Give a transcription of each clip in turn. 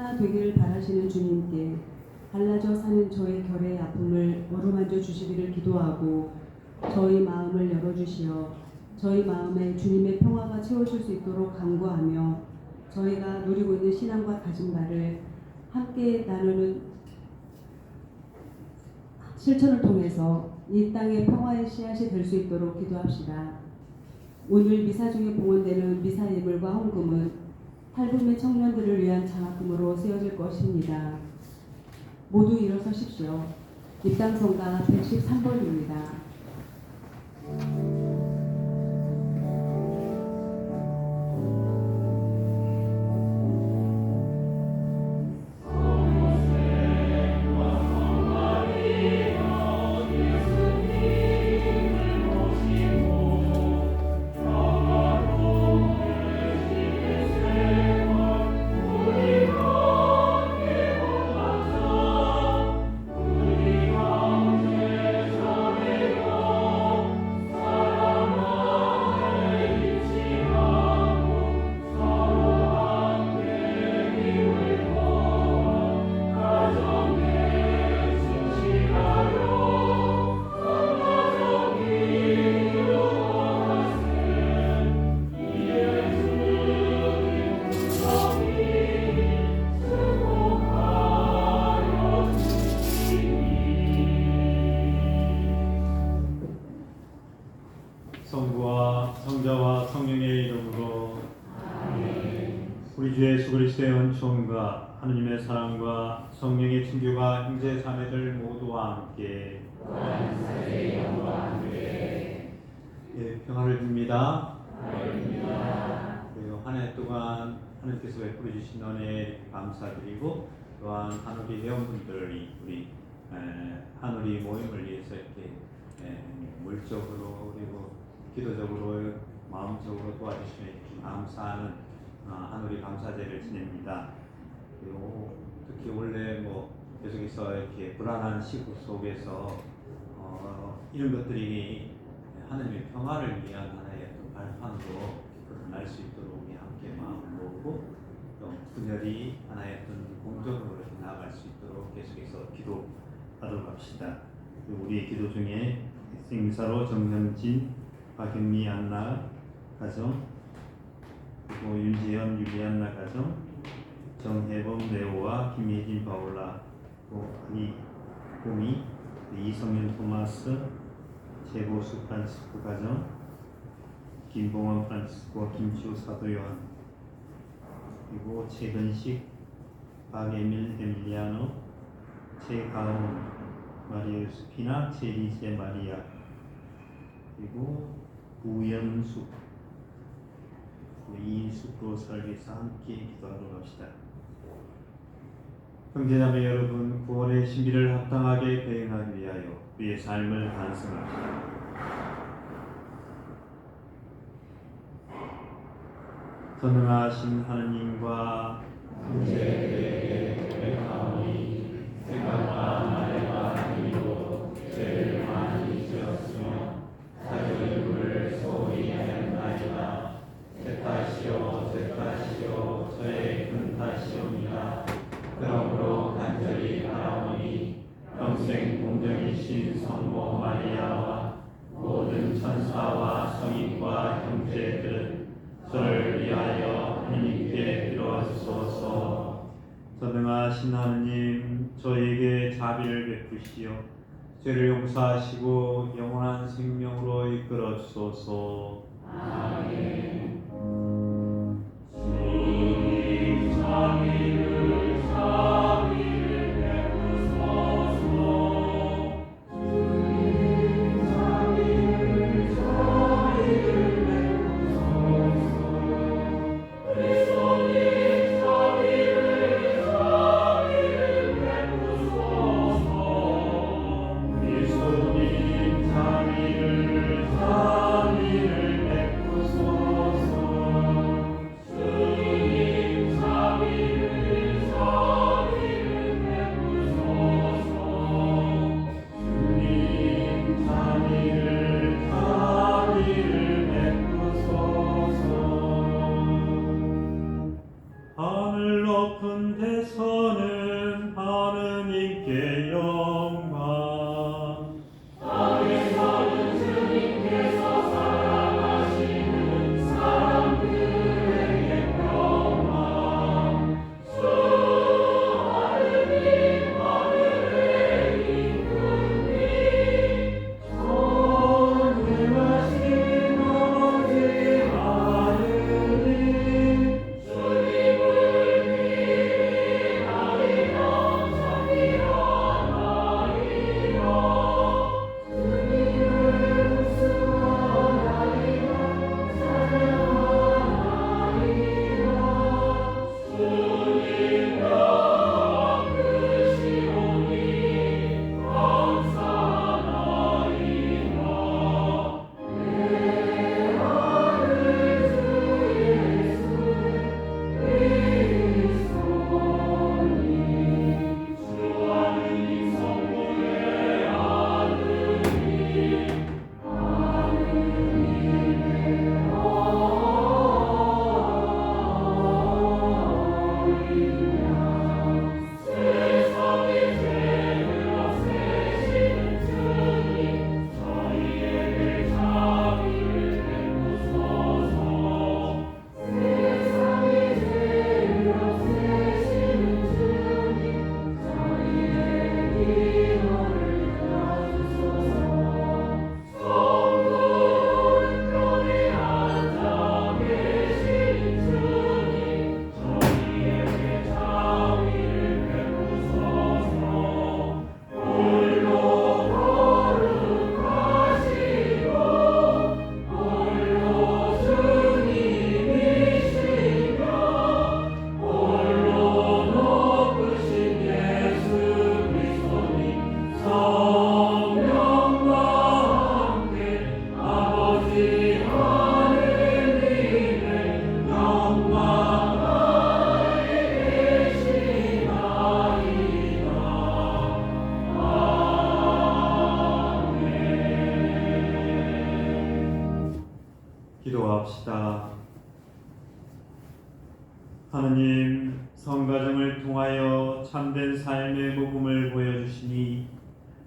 하나 되기를 바라시는 주님께 갈라져 사는 저의 결의 아픔을 어루만져 주시기를 기도하고 저희 마음을 열어주시어 저희 마음에 주님의 평화가 채워질 수 있도록 간구하며 저희가 누리고 있는 신앙과 가진 바를 함께 나누는 실천을 통해서 이 땅의 평화의 씨앗이 될 수 있도록 기도합시다. 오늘 미사 중에 봉헌되는 미사 예물과 헌금은 탈북민 청년들을 위한 장학금으로 쓰여질 것입니다. 모두 일어서십시오. 입당성가 113번입니다. 성부와 성자와 성령의 이름으로 아멘. 우리 주 예수 그리스도의 은총과 하느님의 사랑과 성령의 친교가 형제 자매들 모두와 함께 평화를 줍니다. 한 해 동안 하나님께서 베풀어 주신 은혜에 감사드리고 또한 한우리 회원분들이 우리 한우리 모임을 위해서 이렇게 물적으로 그리고 기도적으로 마음적으로 도와주시면 감사하는 한우리 감사제를 지냅니다. 그리고 특히 원래 계속해서 이렇게 불안한 시국 속에서 이런 것들이 하나님의 평화를 위한 하나의 발판으로 드러날 수 있도록 우리 함께 마음을 모으고 또 분열이 하나의 공적으로 나아갈 수 있도록 계속해서 기도하도록 합시다. 우리의 기도 중에 생사로 정현진, 박경미 안나 가정, 그리고 윤지현 유리안나 가정, 정혜범 레오와 김예진 바울라, 이꼬미, 이성윤 토마스, 재보수 프란치스코 가정, 김봉원 프란치스코와 김치우 사도 요한, 그리고 최근식, 박에밀 에밀리아노, 최가온 마리아 유스피나, 최리제 마리아, 그리고 우연숙, 이숙도 설계사 함께 기도하도록 합시다. 형제자매 여러분, 구원의 신비를 합당하게 대응하기 위하여 우리의 삶을 반성합시다. 전능하신 하느님과 형제에게 고백하오니 생각과 말과 행위로 죄를 많이 지었으며 자기 얼굴을 소홀히 하였나이다. 제 탓이요 제 탓이요 저의 큰 탓이옵니다. 그러므로 간절히 바라오니 평생 공정이신 성모 마리아와 모든 천사와 성인과 형제들은 저를 위하여 하나님께 빌어주소서. 전능하신 하느님, 저에게 자비를 베푸시어 죄를 용서하시고 영원한 생명으로 이끌어 주소서. 아멘. 주님 자비를 베푸소서. 주님 자비를 베푸소서. 그리스도님 자비를 베푸소서. 그리스도님 자비를 베푸소서. 땅에서는 하느님께 영광. 땅에서는 주님께서 사랑하시는 사람들에게 평화. 주 하느님 하늘에 이끄니 전능하신 아버지 하느님 주님을 비나이다 찬미하나이다 주님을 수원하이다 찬양하나이다 주님 영광 크시오니 감사나이다 내 아들 주 예수 그리스도니 주 하느님 성부의 아들이 세상의 죄를 없애시는 주님 저희에게 자비를 베푸소서 세상의 죄를 없애시는 주님 저희의 기도를 들어주소서 성부 오른편에 앉아 계신 주님 저희에게 자비를 베푸소서 홀로 거룩하시고 홀로 주님이시며 홀로 높으신 예수 그리스도님 성령과 함께 아버지 하느님의 영광하에 계시나이다. 기도합시다. 하느님, 성가정을 통하여 참된 삶의 모범을 보여주시니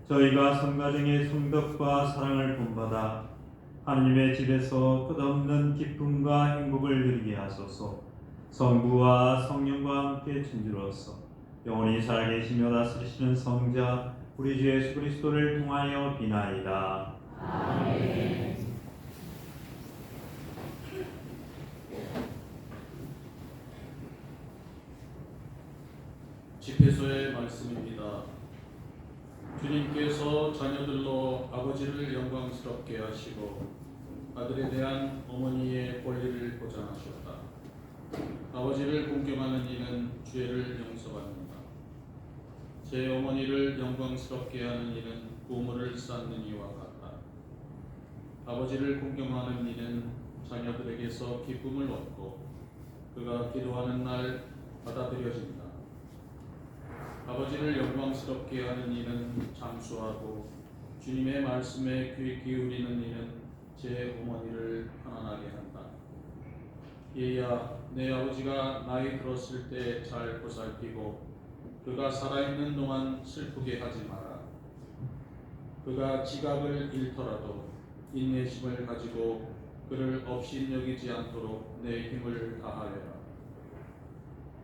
저희가 성가정의 성덕과 사랑을 본받아 하느님의 집에서 끝없는 기쁨과 행복을 누리게 하소서. 성부와 성령과 함께 진주로서 영원히 살아계시며 다스리시는 성자 우리 주 예수 그리스도를 통하여 비나이다. 집회소의 말씀입니다. 주님께서 자녀들로 아버지를 영광스럽게 하시고 아들에 대한 어머니의 권리를 보장하셨다. 아버지를 공경하는 이는 죄를 용서받는다. 제 어머니를 영광스럽게 하는 이는 우물을 쌓는 이와 같다. 아버지를 공경하는 이는 자녀들에게서 기쁨을 얻고 그가 기도하는 날 받아들여진다. 아버지를 영광스럽게 하는 이는 장수하고 주님의 말씀에 귀 기울이는 이는 제 어머니를 편안하게 한다. 얘야, 내 아버지가 나이 들었을 때 잘 보살피고 그가 살아있는 동안 슬프게 하지 마라. 그가 지각을 잃더라도 인내심을 가지고 그를 업신여기지 않도록 내 힘을 다하여라.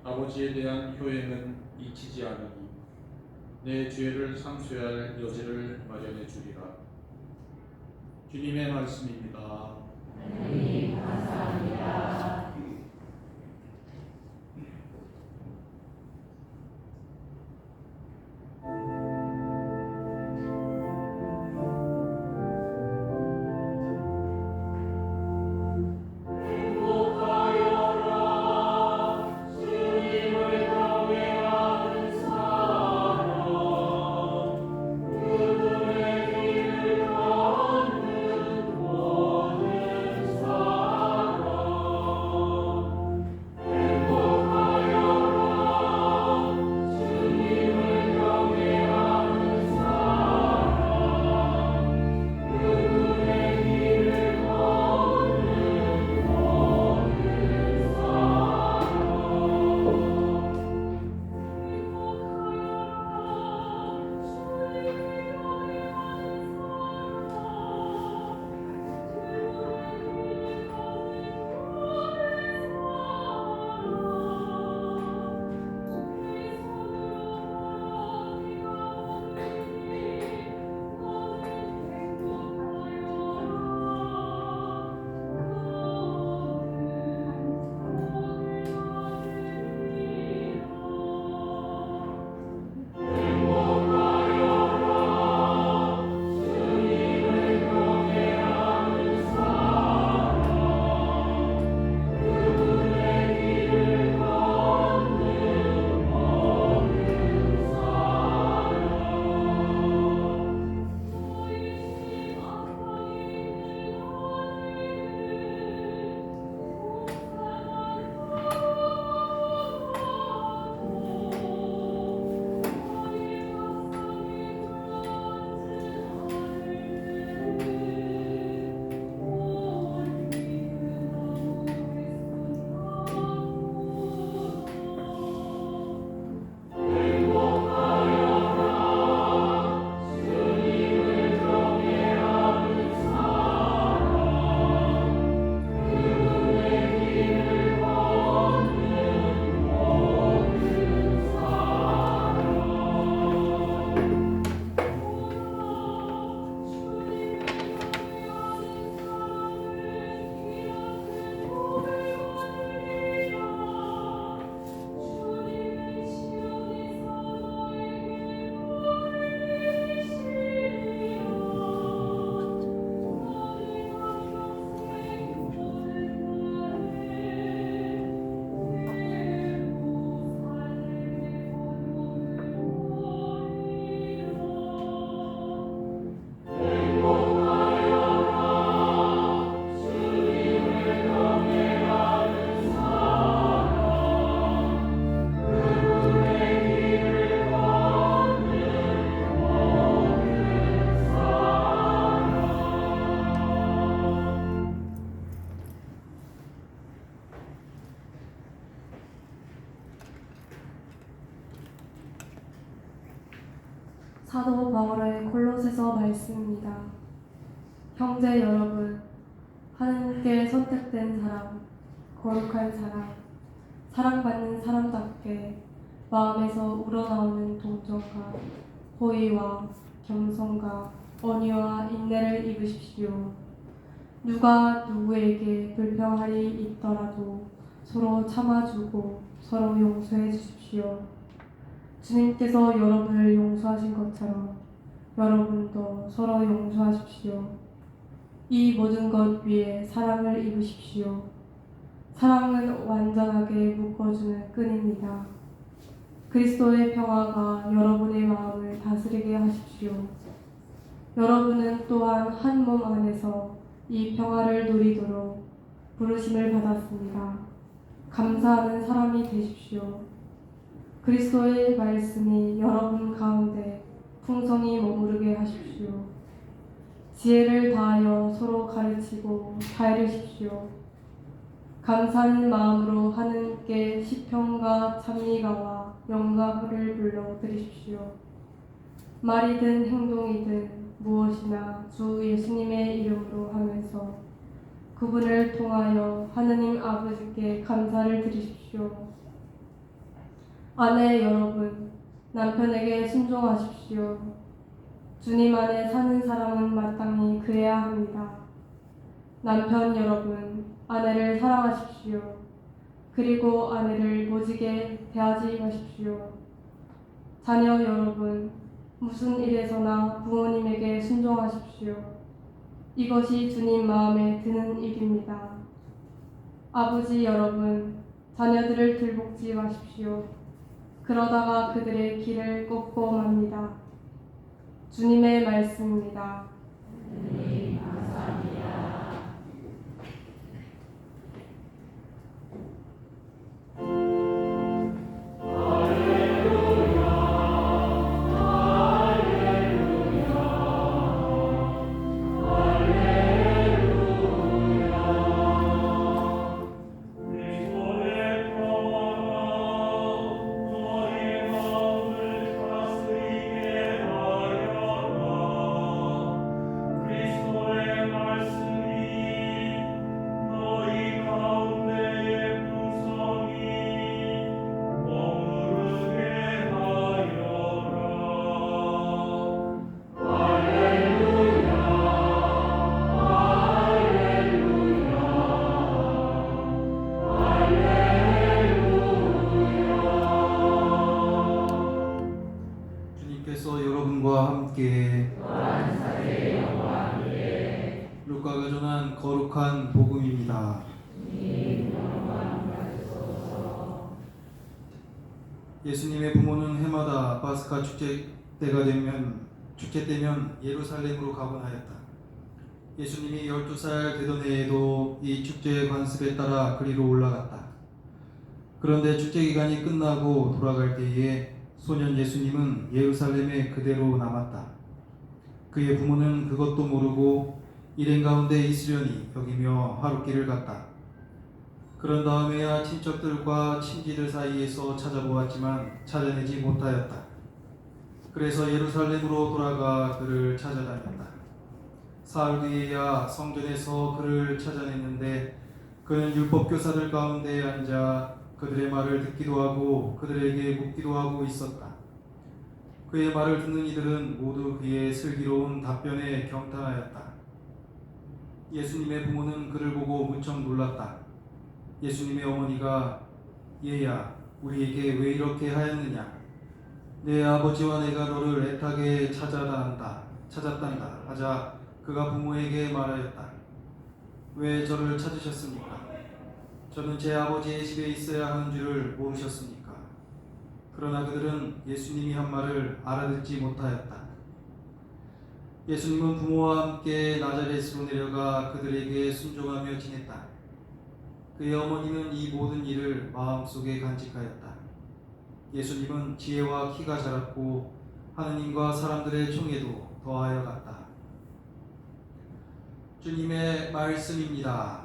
아버지에 대한 효행은 잊히지 않으니 내 죄를 상쇄할 여지를 마련해 주리라. 주님의 말씀입니다. 하느님 감사합니다. 행복하여라 주님을 경외하는 사람 그들의 길을 걷는 모든 사람 사도 바울의 골로새서 말씀입니다. 형제 여러분, 하나님께 선택된 사람, 거룩한 사람, 사랑받는 사람답게 마음에서 우러나오는 동정과 호의와 겸손과 온유와 인내를 입으십시오. 누가 누구에게 불평할이 있더라도 서로 참아주고 서로 용서해 주십시오. 주님께서 여러분을 용서하신 것처럼 여러분도 서로 용서하십시오. 이 모든 것 위에 사랑을 입으십시오. 사랑은 완전하게 묶어주는 끈입니다. 그리스도의 평화가 여러분의 마음을 다스리게 하십시오. 여러분은 또한 한 몸 안에서 이 평화를 누리도록 부르심을 받았습니다. 감사하는 사람이 되십시오. 그리스도의 말씀이 여러분 가운데 풍성히 머무르게 하십시오. 지혜를 다하여 서로 가르치고 다이르십시오. 감사하는 마음으로 하느님께 시편과 찬미가와 영광을 불러 드리십시오. 말이든 행동이든 무엇이나 주 예수님의 이름으로 하면서 그분을 통하여 하느님 아버지께 감사를 드리십시오. 아내 여러분, 남편에게 순종하십시오. 주님 안에 사는 사람은 마땅히 그래야 합니다. 남편 여러분, 아내를 사랑하십시오. 그리고 아내를 모지게 대하지 마십시오. 자녀 여러분, 무슨 일에서나 부모님에게 순종하십시오. 이것이 주님 마음에 드는 일입니다. 아버지 여러분, 자녀들을 들볶지 마십시오. 그러다가 그들의 길을 꺾고 맙니다. 주님의 말씀입니다. 주님께서 여러분과 함께 루카가 전한 거룩한 복음입니다. 예수님의 부모는 해마다 파스카 축제 때면 예루살렘으로 가곤 하였다. 예수님이 12살 되던 해에도 이 축제의 관습에 따라 그리로 올라갔다. 그런데 축제 기간이 끝나고 돌아갈 때에 소년 예수님은 예루살렘에 그대로 남았다. 그의 부모는 그것도 모르고 일행 가운데 있으려니 여기며 하룻길을 갔다. 그런 다음에야 친척들과 친지들 사이에서 찾아보았지만 찾아내지 못하였다. 그래서 예루살렘으로 돌아가 그를 찾아다녔다. 사흘 뒤에야 성전에서 그를 찾아냈는데 그는 율법교사들 가운데 앉아 그들의 말을 듣기도 하고 그들에게 묻기도 하고 있었다. 그의 말을 듣는 이들은 모두 그의 슬기로운 답변에 경탄하였다. 예수님의 부모는 그를 보고 무척 놀랐다. 예수님의 어머니가 얘야, 우리에게 왜 이렇게 하였느냐? 내 아버지와 내가 너를 애타게 찾았단다 하자 그가 부모에게 말하였다. 왜 저를 찾으셨습니까? 저는 제 아버지의 집에 있어야 하는 줄을 모르셨습니까? 그러나 그들은 예수님이 한 말을 알아듣지 못하였다. 예수님은 부모와 함께 나자렛으로 내려가 그들에게 순종하며 지냈다. 그의 어머니는 이 모든 일을 마음속에 간직하였다. 예수님은 지혜와 키가 자랐고 하느님과 사람들의 총애도 더하여 갔다. 주님의 말씀입니다.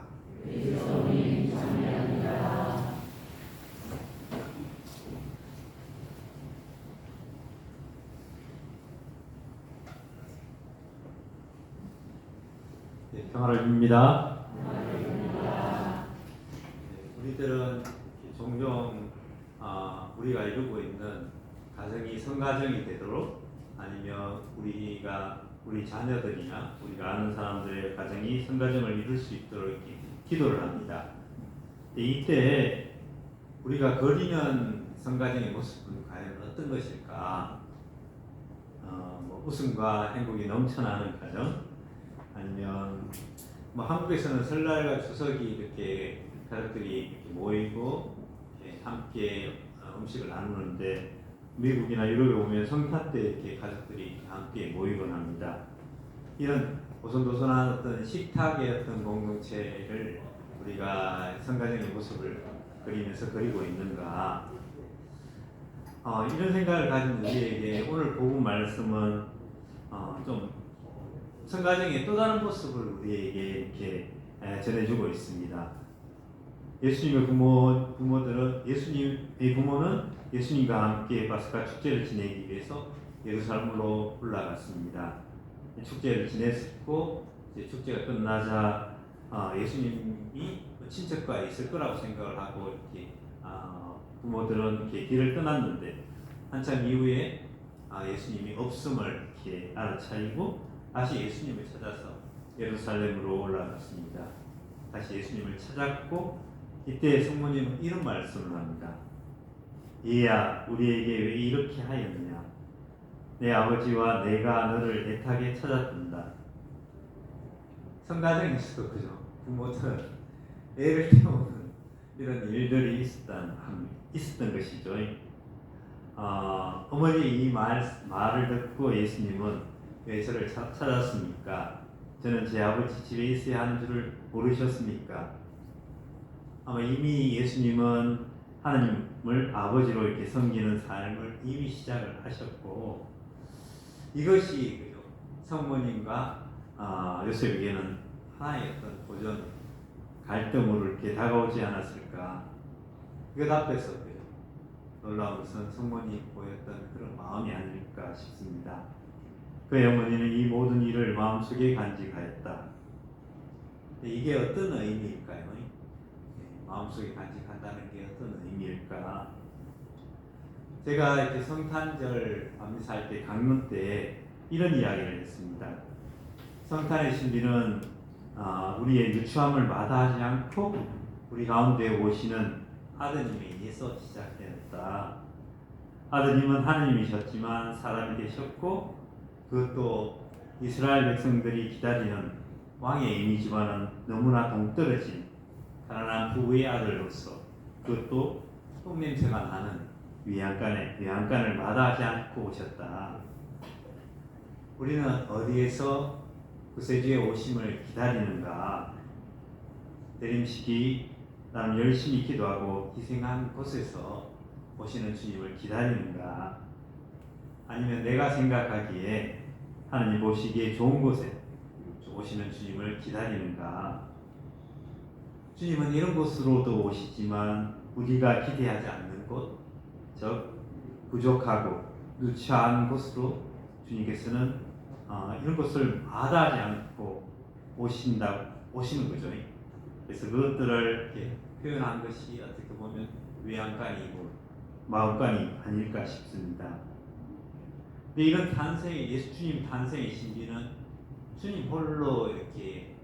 평화를 줍니다. 우리들은 종종 우리가 이루고 있는 가정이 성가정이 되도록 아니면 우리 자녀들이나 우리가 아는 사람들의 가정이 성가정을 이룰 수 있도록 이렇게 기도를 합니다. 이때 우리가 그리는 성가정의 모습은 과연 어떤 것일까? 웃음과 행복이 넘쳐나는 가정, 아니면 한국에서는 설날과 추석이 이렇게 가족들이 이렇게 모이고 이렇게 함께 음식을 나누는데, 미국이나 유럽에 오면 성탄 때 이렇게 가족들이 함께 모이곤 합니다. 이런 오손도손한 어떤 식탁의 어떤 공동체를 우리가 성가정의 모습을 그리면서 그리고 있는가? 이런 생각을 가진 우리에게 오늘 복음 말씀은 좀 성가정의 또 다른 모습을 우리에게 이렇게 전해주고 있습니다. 예수님의 부모는 예수님과 함께 파스카 축제를 지내기 위해서 예루살렘으로 올라갔습니다. 축제를 지냈고 이제 축제가 끝나자 예수님이 친척과 있을 거라고 생각을 하고 이렇게 부모들은 이렇게 길을 떠났는데, 한참 이후에 예수님이 없음을 이렇게 알아차리고 다시 예수님을 찾아서 예루살렘으로 올라갔습니다. 다시 예수님을 찾았고, 이때 성모님은 이런 말씀을 합니다. 얘야, 우리에게 왜 이렇게 하였느냐? 내 아버지와 내가 너를 애타게 찾았단다. 성가정에서도 그죠? 부모들은 애를 태우는 이런 일들이 있었던 것이죠. 어머니 이 말을 듣고 예수님은 왜 저를 찾았습니까? 저는 제 아버지 집에 있어야 하는 줄을 모르셨습니까? 아마 이미 예수님은 하나님을 아버지로 이렇게 섬기는 삶을 이미 시작을 하셨고, 이것이 성모님과 요셉에게는 하나의 어떤 도전, 갈등으로 이렇게 다가오지 않았을까? 이것 앞에서 놀라운 것은 성모님이 보였던 그런 마음이 아닐까 싶습니다. 그의 어머니는 이 모든 일을 마음속에 간직하였다. 이게 어떤 의미일까요? 마음속에 간직한다는 게 어떤 의미일까? 제가 이렇게 성탄절 밤미사할 때 강론 때 이런 이야기를 했습니다. 성탄의 신비는 우리의 누추함을 마다하지 않고 우리 가운데 오시는 아드님에 의해서 시작되었다. 아드님은 하느님이셨지만 사람이 되셨고, 그것도 이스라엘 백성들이 기다리는 왕의 이미지와는 너무나 동떨어진 가난한 부부의 아들로서, 그것도 똥냄새가 나는 위안간을 마다하지 않고 오셨다. 우리는 어디에서 구세주의 오심을 기다리는가? 내림시기 나는 열심히 기도하고 희생한 곳에서 오시는 주님을 기다리는가? 아니면 내가 생각하기에 하나님 보시기에 좋은 곳에 오시는 주님을 기다리는가? 주님은 이런 곳으로도 오시지만 우리가 기대하지 않는 곳, 즉 부족하고 누추한 곳으로 주님께서는 이런 것을 마다하지 않고 오시는 거죠. 그래서 그것들을 이렇게 표현한 것이 어떻게 보면 외양간이고 마음간이 아닐까 싶습니다. 근데 이런 예수님 탄생의 신비는 주님 홀로 이렇게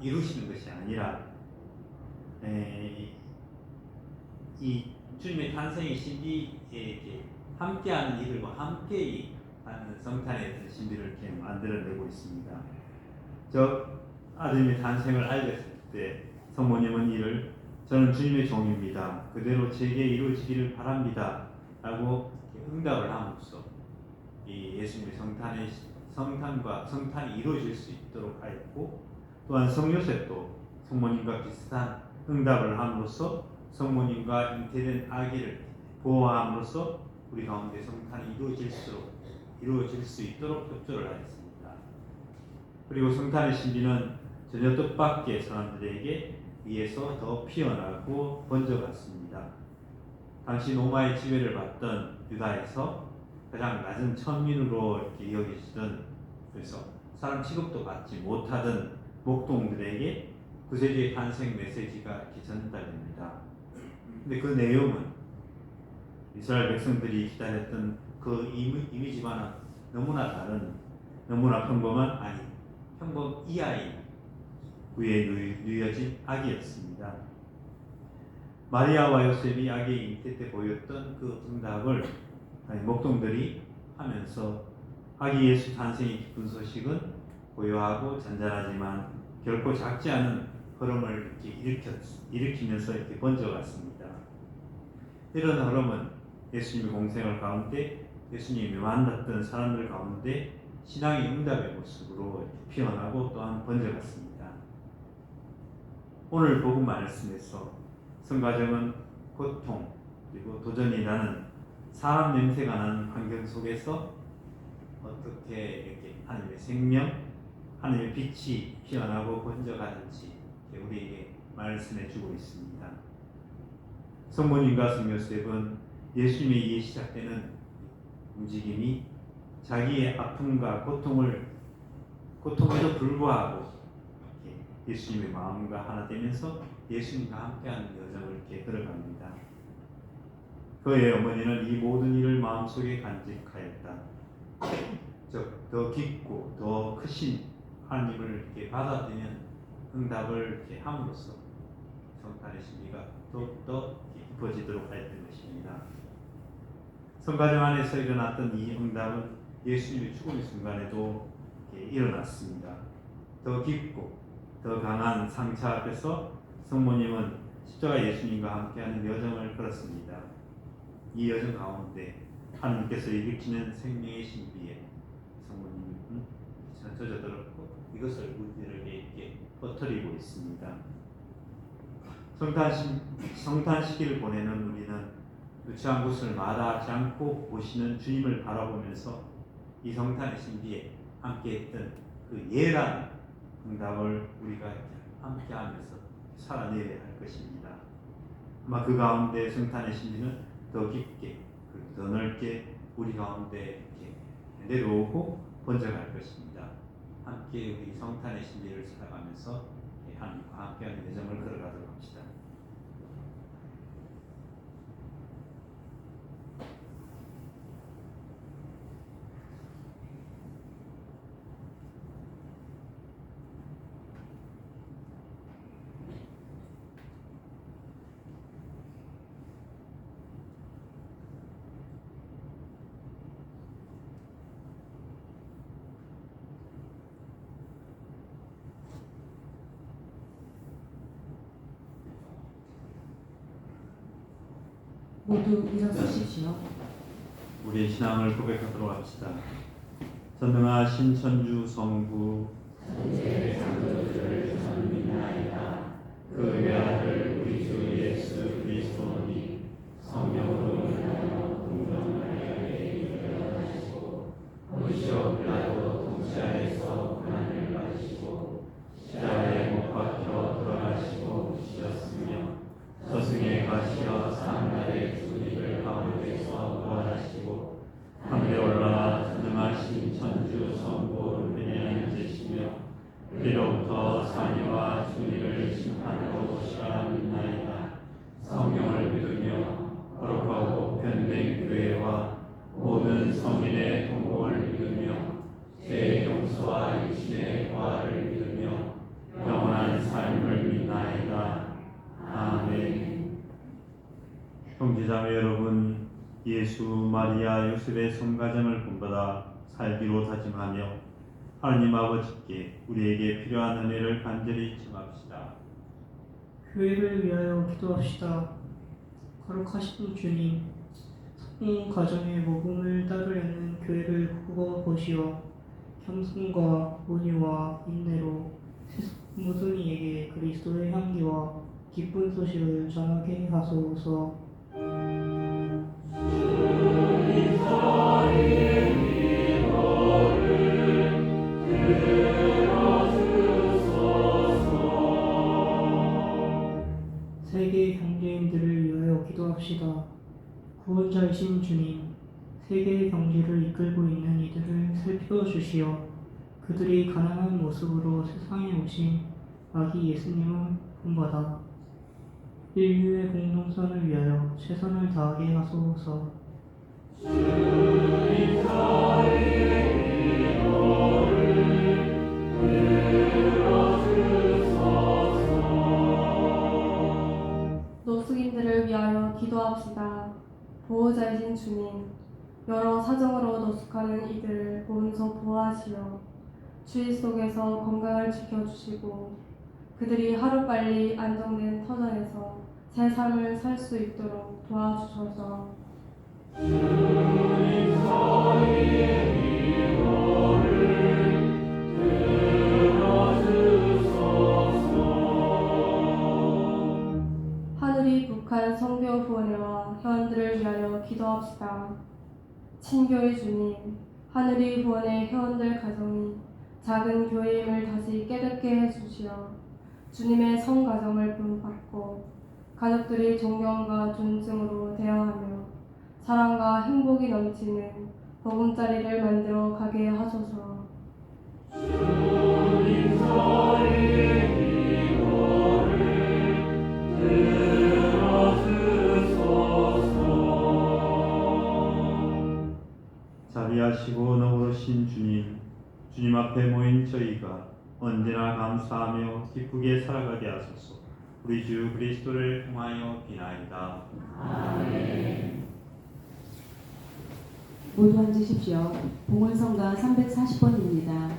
이루시는 것이 아니라, 이 주님의 탄생의 신비에 이렇게 함께하는 이들과 함께 하는 성탄의 어떤 신비를 이렇게 만들어내고 있습니다. 아드님의 탄생을 알렸을 때 성모님은 이를 저는 주님의 종입니다. 그대로 제게 이루어지기를 바랍니다. 라고 응답을 함으로써 이 예수님의 성탄이 이루어질 수 있도록 하였고, 또한 성요셉도 성모님과 비슷한 응답을 함으로써 성모님과 잉태된 아기를 보호함으로써 우리 가운데 성탄이 이루어질 수 있도록 협조를 하였습니다. 그리고 성탄의 신비는 전혀 뜻밖의 사람들에게 의해서 더 피어나고 번져갔습니다. 당시 로마의 지배를 받던 유다에서 가장 낮은 천민으로 이렇게 여기시던, 그래서 사람 취급도 받지 못하던 목동들에게 구세주의 탄생 메시지가 이렇게 전달됩니다. 근데 그 내용은 이스라엘 백성들이 기다렸던 그 이미지와는 너무나 다른, 너무나 평범한 아이, 평범 이하의 구에 누여진 아기였습니다. 마리아와 요셉이 아기의 잉태 때 보였던 그 응답을 목동들이 하면서 아기 예수 탄생의 기쁜 소식은 고요하고 잔잔하지만 결코 작지 않은 흐름을 이렇게 일으키면서 이렇게 번져갔습니다. 이런 흐름은 예수님의 공생을 가운데 예수님이 만났던 사람들 가운데 신앙의 응답의 모습으로 피어나고 또한 번져갔습니다. 오늘 복음 말씀에서 성가정은 고통 그리고 도전이 나는 사람 냄새가 나는 환경 속에서 어떻게 이렇게 하나님의 생명, 하나님의 빛이 피어나고 번져가는지 우리에게 말씀해 주고 있습니다. 성모님과 성요셉은 예수님의 이에 시작되는 움직임이 자기의 아픔과 고통에도 불구하고 예수님의 마음과 하나 되면서 예수님과 함께하는 여정을 이렇게 걸어갑니다. 그의 어머니는 이 모든 일을 마음속에 간직하였다. 즉, 더 깊고 더 크신 하나님을 이렇게 받아들이는 응답을 이렇게 함으로써 성탄의 신비가 더욱더 깊어지도록 하였던 것입니다. 성가정 안에서 일어났던 이 응답은 예수님의 죽음의 순간에도 일어났습니다. 더 깊고 더 강한 상처 앞에서 성모님은 십자가 예수님과 함께하는 여정을 걸었습니다. 이 여정 가운데 하나님께서 일으키는 생명의 신비에 성모님은 젖어들었고 이것을 우리들에게 퍼뜨리고 있습니다. 성탄 시기를 보내는 우리는 유치한 곳을 마다하지 않고 보시는 주님을 바라보면서 이 성탄의 신비에 함께했던 그 예란 응답을 우리가 함께하면서 살아내야 할 것입니다. 아마 그 가운데 성탄의 신비는 더 깊게 더 넓게 우리 가운데 이렇게 내려오고 번져갈 것입니다. 함께 우리 성탄의 신비를 살아가면서 하나님과 함께하는 여정을 걸어가도록 합시다. 모두 일어서십시오. 우리의 신앙을 고백하도록 합시다. 전능하신 천주 성부 그 외아들 우리 주 예수 그리스도니 성령으로 인하여 공정하게 일어나시고 본시오 빌라도 통치하에서 고난을 받으시고 십자가에 못 박혀 돌아가시고 죽으셨으며 저승에 가시어 사흘날에 죽으실 가운데서 부활하시고 하늘에 올라 전능하신 천주 성부 은혜에 앉으시며 그리로부터 산이와 주님을 심판하러 오시라 믿나이다. 성령을 믿으며 거룩하고 변된 교회와 모든 성인의 통곡을 믿으며 죄의 용서와 육신의 부활을 믿으며 영원한 삶을 믿나이다. 아멘. 형제자매 여러분, 예수, 마리아, 요셉의 성가정을 본받아 살기로 다짐하며 하나님 아버지께 우리에게 필요한 은혜를 간절히 청합시다. 교회를 위하여 기도합시다. 거룩하신 주님, 성공 가정의 모범을 따르려는 교회를 굽어 보시어 겸손과 온유와 인내로 모든 이에게 그리스도의 향기와 기쁜 소식을 전하게 하소서. 세계 경제인들을 위하여 기도합시다. 구원자이신 주님, 세계의 경제를 이끌고 있는 이들을 살펴주시어 그들이 가난한 모습으로 세상에 오신 아기 예수님을 본받아 인류의 공동선을 위하여 최선을 다하게 하소서. 노숙인들을 위하여 기도합시다. 보호자이신 주님, 여러 사정으로 노숙하는 이들을 보면서 보호하시어 주의 속에서 건강을 지켜주시고 그들이 하루빨리 안정된 터전에서 새 삶을 살 수 있도록 도와주셔서 하늘이 북한 성교 후원회와 회원들을 위하여 기도합시다. 친교의 주님, 하늘이 후원회 회원들 가정이 작은 교회임을 다시 깨닫게 해주시어 주님의 성가정을 본받고 가족들이 존경과 존중으로 대하하며 사랑과 행복이 넘치는 보금자리를 만들어 가게 하소서. 자비하시고 너그러신 주님, 주님 앞에 모인 저희가 언제나 감사하며 기쁘게 살아가게 하소서. 우리 주 그리스도를 통하여 비나이다. 모두 앉으십시오. 봉헌성가 340번입니다.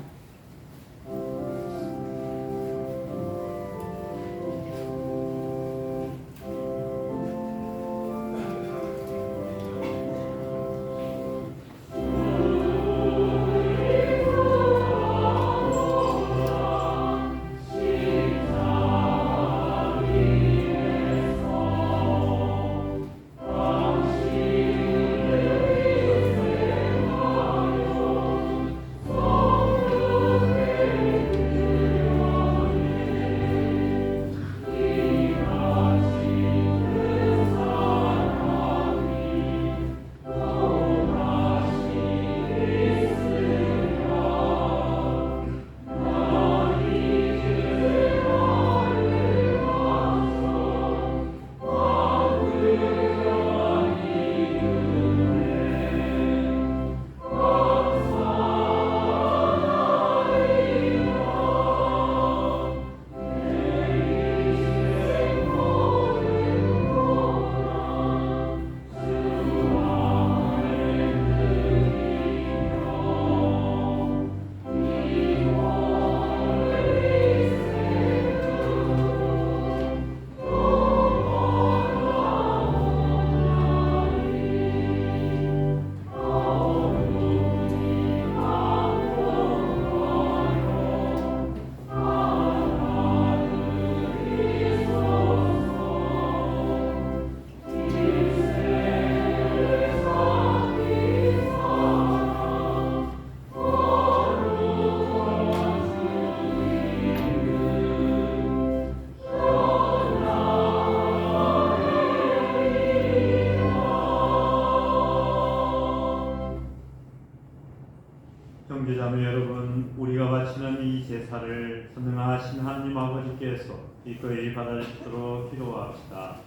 형제자매 여러분, 우리가 바치는 이 제사를 선능하신 하나님 아버지께서 기꺼이 받아주시도록 기도합시다.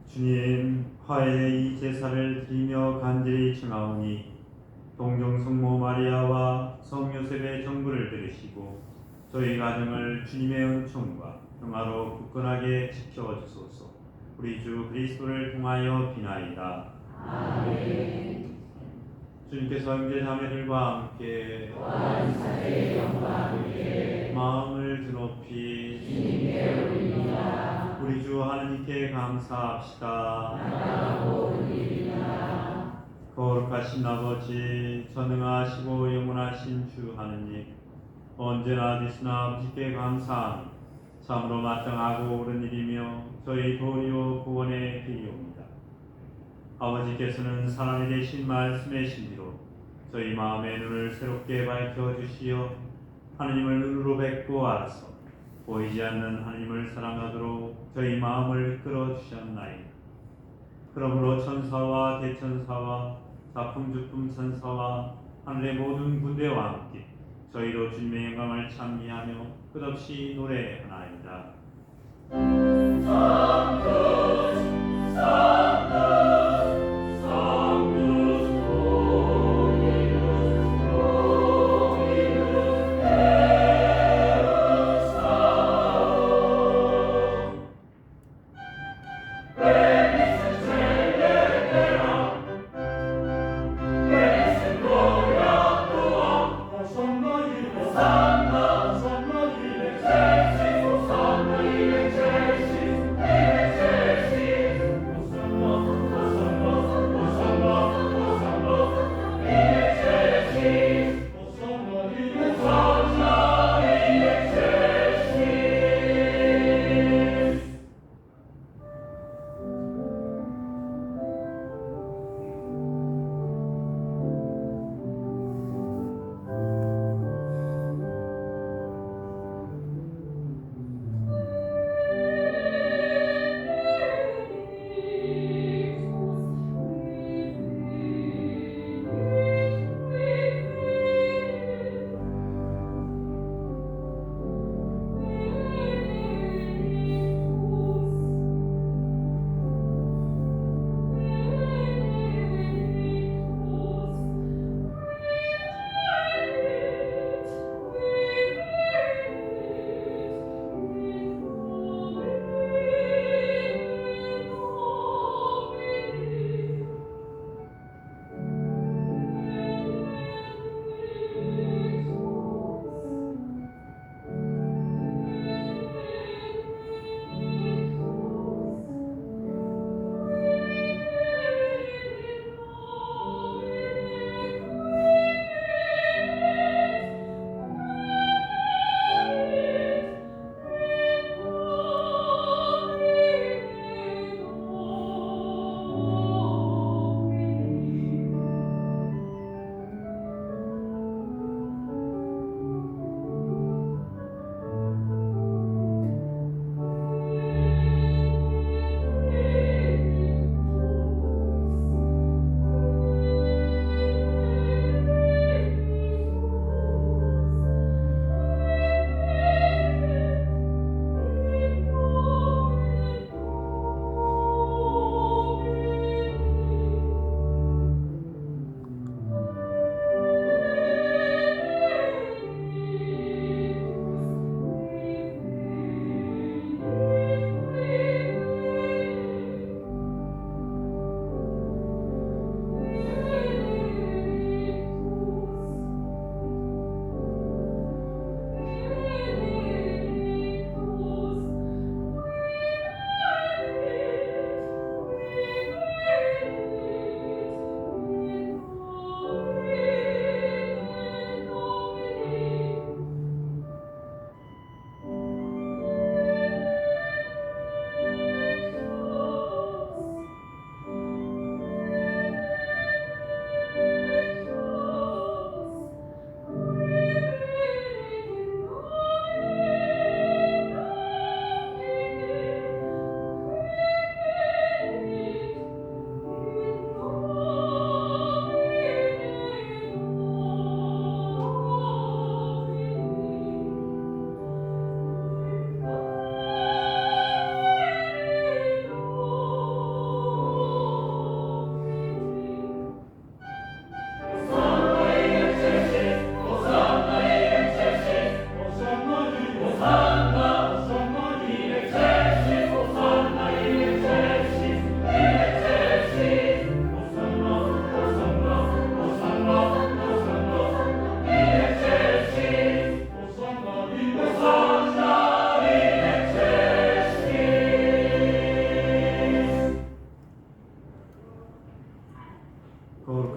주님, 화해의 이 제사를 드리며 간절히 청하오니 동정성모 마리아와 성요셉의 정부를 들으시고 저희 가정을 주님의 은총과 평화로 굳건하게 지켜주소서. 우리 주 그리스도를 통하여 비나이다. 아멘. 주님께서 형제자매들과 함께 마음을 드높이 주님께 올립니다. 우리 주 하느님께 감사합시다. 거룩하신 아버지, 전능하시고 영원하신 주 하느님, 언제나 어디서나 아버지께 감사하며 참으로 마땅하고 옳은 일이며 저희 도리요 구원의 길이옵니다. 아버지께서는 사람이 되신 말씀의 신비로 저희 마음의 눈을 새롭게 밝혀주시어 하느님을 눈으로 뵙고 알아서 보이지 않는 하나님을 사랑하도록 저희 마음을 끌어주셨나이다. 그러므로 천사와 대천사와 사품주품 천사와 하늘의 모든 군대와 함께 저희로 주님의 영광을 찬미하며 끝없이 노래하나이다.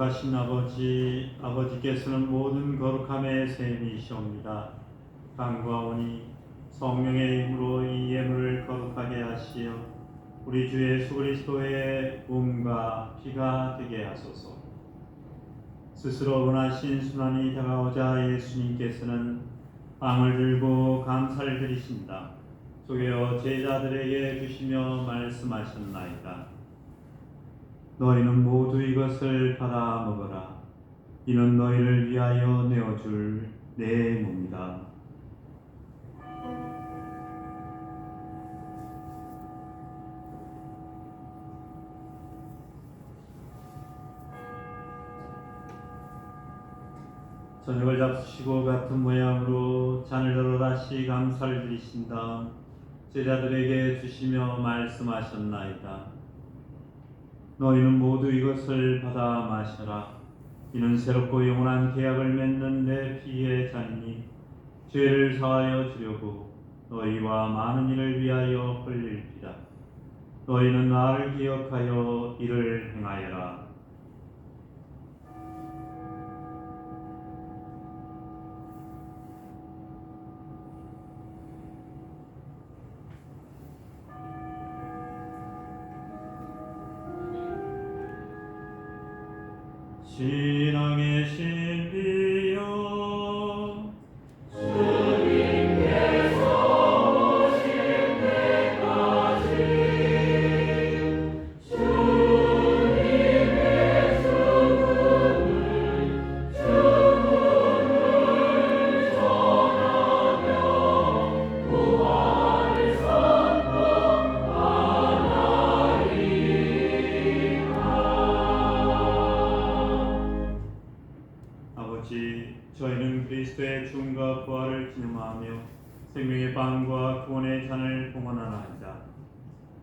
거룩하신 아버지께서는 모든 거룩함의 셈이시옵니다. 간구하오니 성령의 힘으로 이 예물을 거룩하게 하시어 우리 주 예수 그리스도의 몸과 피가 되게 하소서. 스스로 원하신 순환이 다가오자 예수님께서는 빵을 들고 감사를 드리신다. 속여 제자들에게 주시며 말씀하셨나이다. 너희는 모두 이것을 받아 먹어라. 이는 너희를 위하여 내어줄 내 몸이다. 저녁을 잡수시고 같은 모양으로 잔을 들어 다시 감사를 드리신 다음 제자들에게 주시며 말씀하셨나이다. 너희는 모두 이것을 받아 마셔라. 이는 새롭고 영원한 계약을 맺는 내 피의 잔이니 죄를 사하여 주려고 너희와 많은 이를 위하여 흘릴 피다. 너희는 나를 기억하여 이를 행하여라. 신앙의 신비여 주님께서 오실 때까지 주님의 죽음을 전하며 부활을 아버지, 저희는 그리스도의 죽음과 부활을 기념하며 생명의 빵과 구원의 잔을 봉헌하나이다.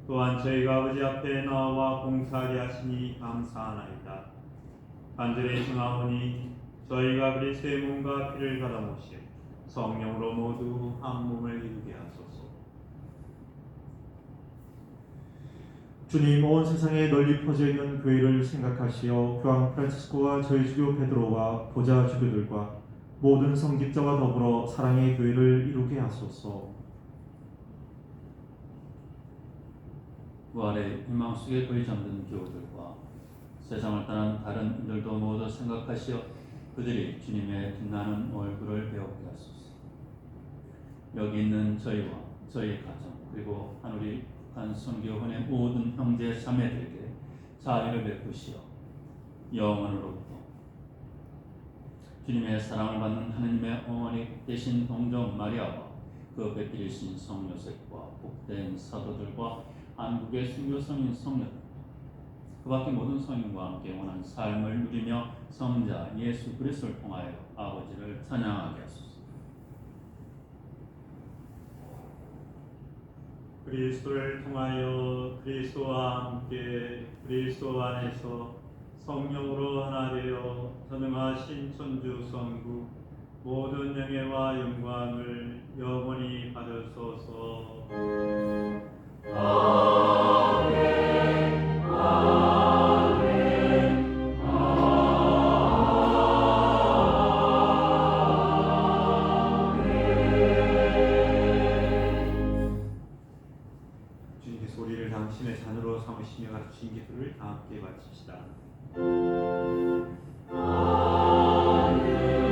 또한 저희가 아버지 앞에 나와 봉사하게 하시니 감사하나이다. 간절히 청하오니 저희가 그리스도의 몸과 피를 받아 모시 성령으로 모두 한 몸을 이루게 하소서. 주님, 온 세상에 널리 퍼져 있는 교회를 생각하시어 교황 프란치스코와 저희 주교 베드로와 보좌 주교들과 모든 성직자와 더불어 사랑의 교회를 이루게 하소서. 부활의 희망 속에 거의 잠든 교우들과 세상을 떠난 다른 이들도 모두 생각하시어 그들이 주님의 빛나는 얼굴을 배우게 하소서. 여기 있는 저희와 저희 가정 그리고 하늘이 북한 선교원의 모든 형제 자매들에게 자비를 베푸시어 영원으로부터 주님의 사랑을 받는 하느님의 어머니 되신 동정 마리아와 그 배필이신 성요셉과 복된 사도들과 한국의 순교성인 성녀들 그 밖의 모든 성인과 함께 원한 삶을 누리며 성자 예수 그리스도를 통하여 아버지를 찬양하게 하소서. 그리스도를 통하여 그리스도와 함께 그리스도 안에서 성령으로 하나 되어 전능하신 천주 성부 모든 영예와 영광을 영원히 받으소서. 아멘 아멘 주님께서 우리를 당신의 잔으로 삼으시며 가르치신 기도를 다 함께 바칩시다. 아버지의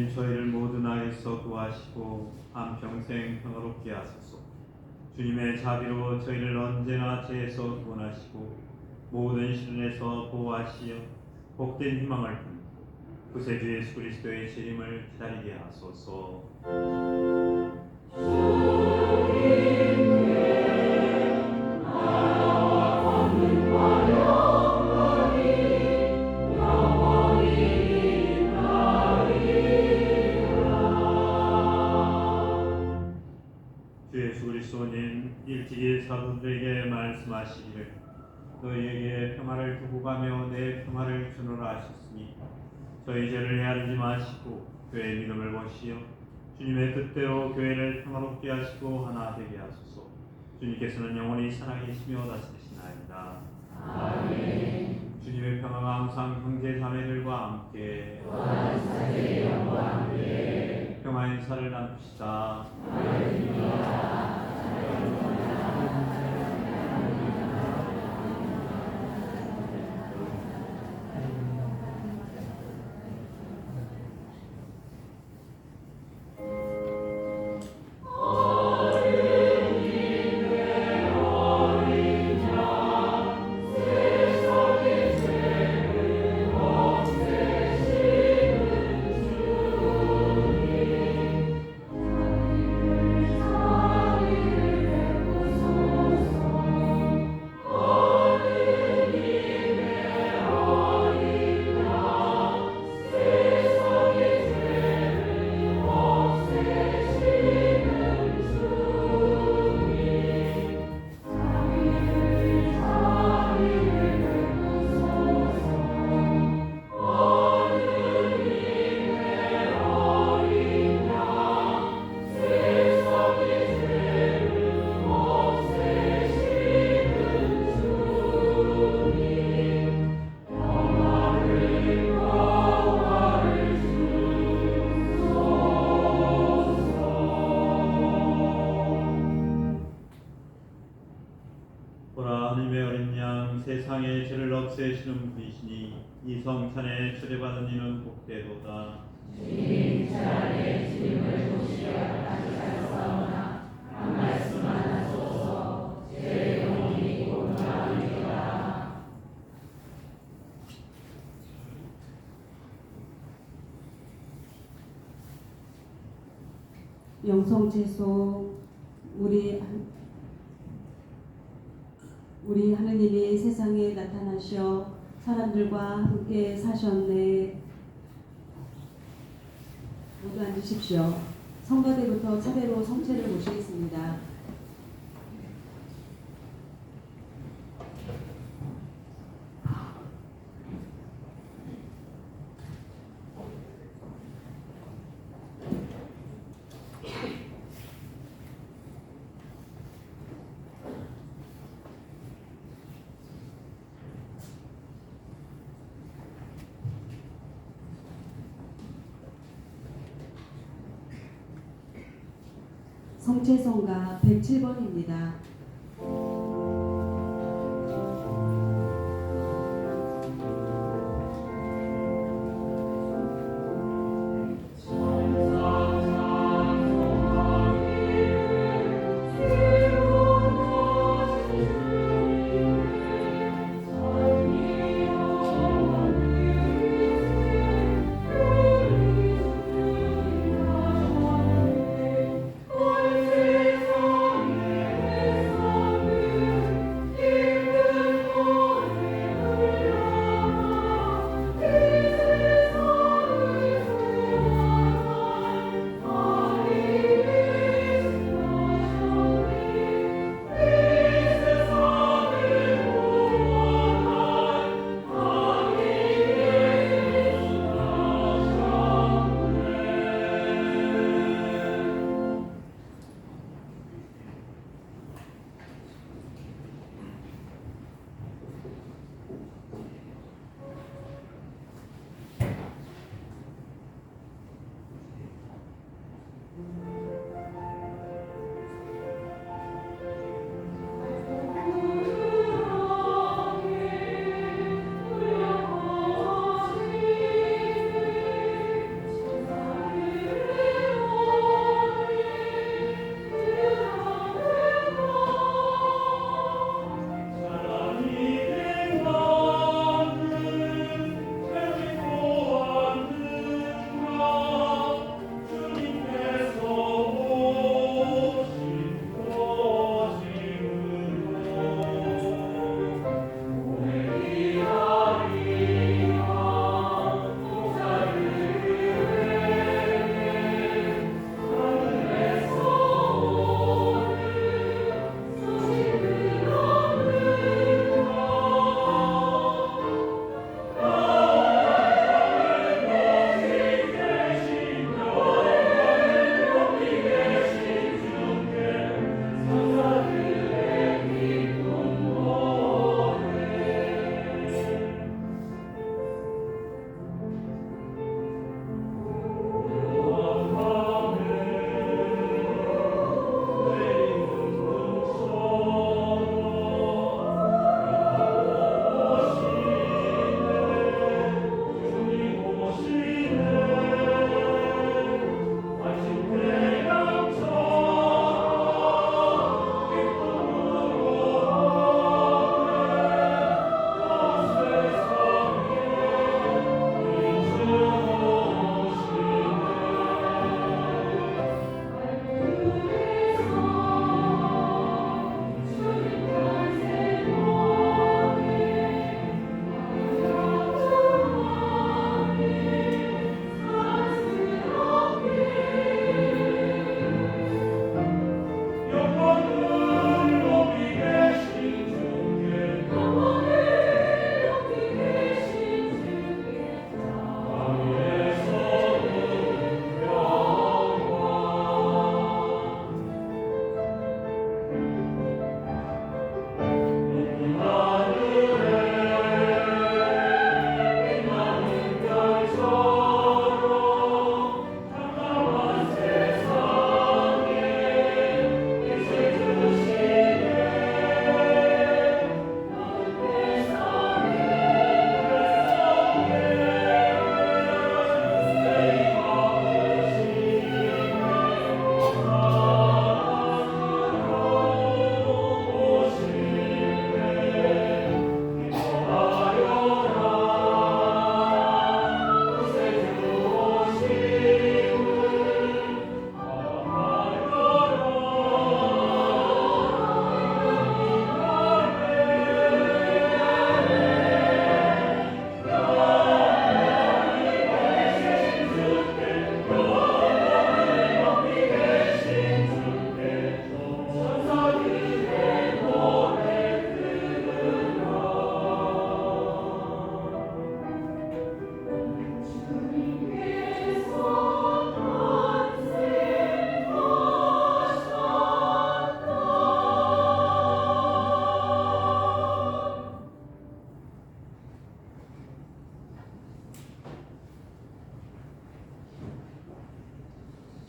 주님 저희를 모든 악에서 구하시고 한평생 평화롭게 하소서. 주님의 자비로 저희를 언제나 죄에서 구원하시고 모든 시련에서 보호하시어 복된 희망을 품고 구세주 예수 그리스도의 재림을 기다리게 하소서. 주 예수 그리스도님 일찍이 사도들에게 말씀하시기를 너희에게 평화를 두고 가며 내 평화를 주노라 하셨으니 저희 죄를 헤아리지 마시고 교회의 믿음을 보시어 주님의 뜻대로 교회를 평화롭게 하시고 하나 되게 하소서. 주님께서는 영원히 살아계시며 다스리시나이다. 아멘. 주님의 평화가 항상 형제 자매들과 함께 평화의 인사를 나눕시다. 보라 하나님의 어린 양 세상의 죄를 없애시는 분이시니 이 성찬에 초대받은 이는 복되도다. 주님 제 안에 주님을 보시어 가져가사오나 한 말씀만 하소서. 제 영혼이 고나리이다. 영성 채소 우리 하느님이 세상에 나타나셔 사람들과 함께 사셨네. 모두 앉으십시오. 성가대부터 차례로 성체를 모시겠습니다. 성체성가 107번입니다. 세상에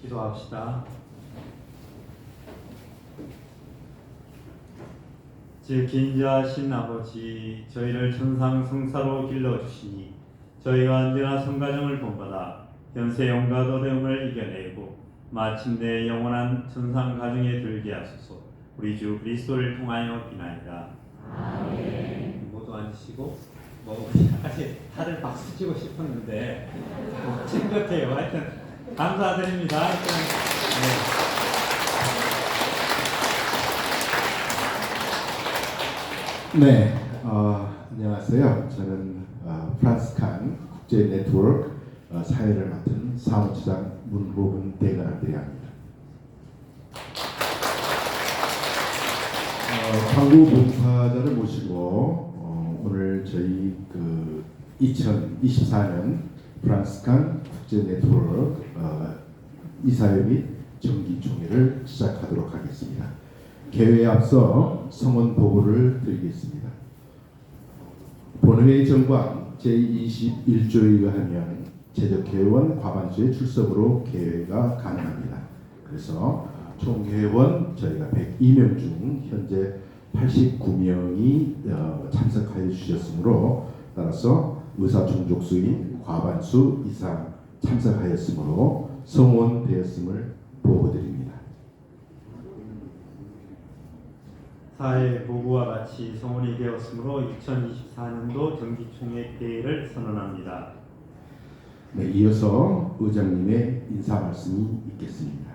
기도합시다. 기인자하신 아버지, 저희를 천상 성사로 길러주시니 저희가 언제나 성가정을 본받아 현세 영과 어려움을 이겨내고 마침내 영원한 천상 가정에 들게 하소서. 우리 주 그리스도를 통하여 비나이다. 아멘. 모두 앉으시고 사실 다들 박수 치고 싶었는데 못친 것 같아요. 하여튼 감사드립니다. 하여튼, 네, 안녕하세요. 저는 프란스칸 국제 네트워크 사회를 맡은 사무처장 문보근 대관한다고 합니다. 광고 봉사자를 모시고 오늘 저희 2024년 프란스칸 국제 네트워크 이사회 및 정기총회를 시작하도록 하겠습니다. 개회에 앞서 성원 보고를 드리겠습니다. 본회의 정관 제21조에 의하면 재적회원 과반수의 출석으로 개회가 가능합니다. 그래서 총 회원 저희가 102명 중 현재 89명이 참석하여 주셨으므로 따라서 의사총족수인 과반수 이상 참석하였으므로 성원되었음을 보고드립니다. 사회 보고와 같이 성원이 되었으므로 2024년도 정기총회 개회를 선언합니다. 네, 이어서 의장님의 인사 말씀이 있겠습니다.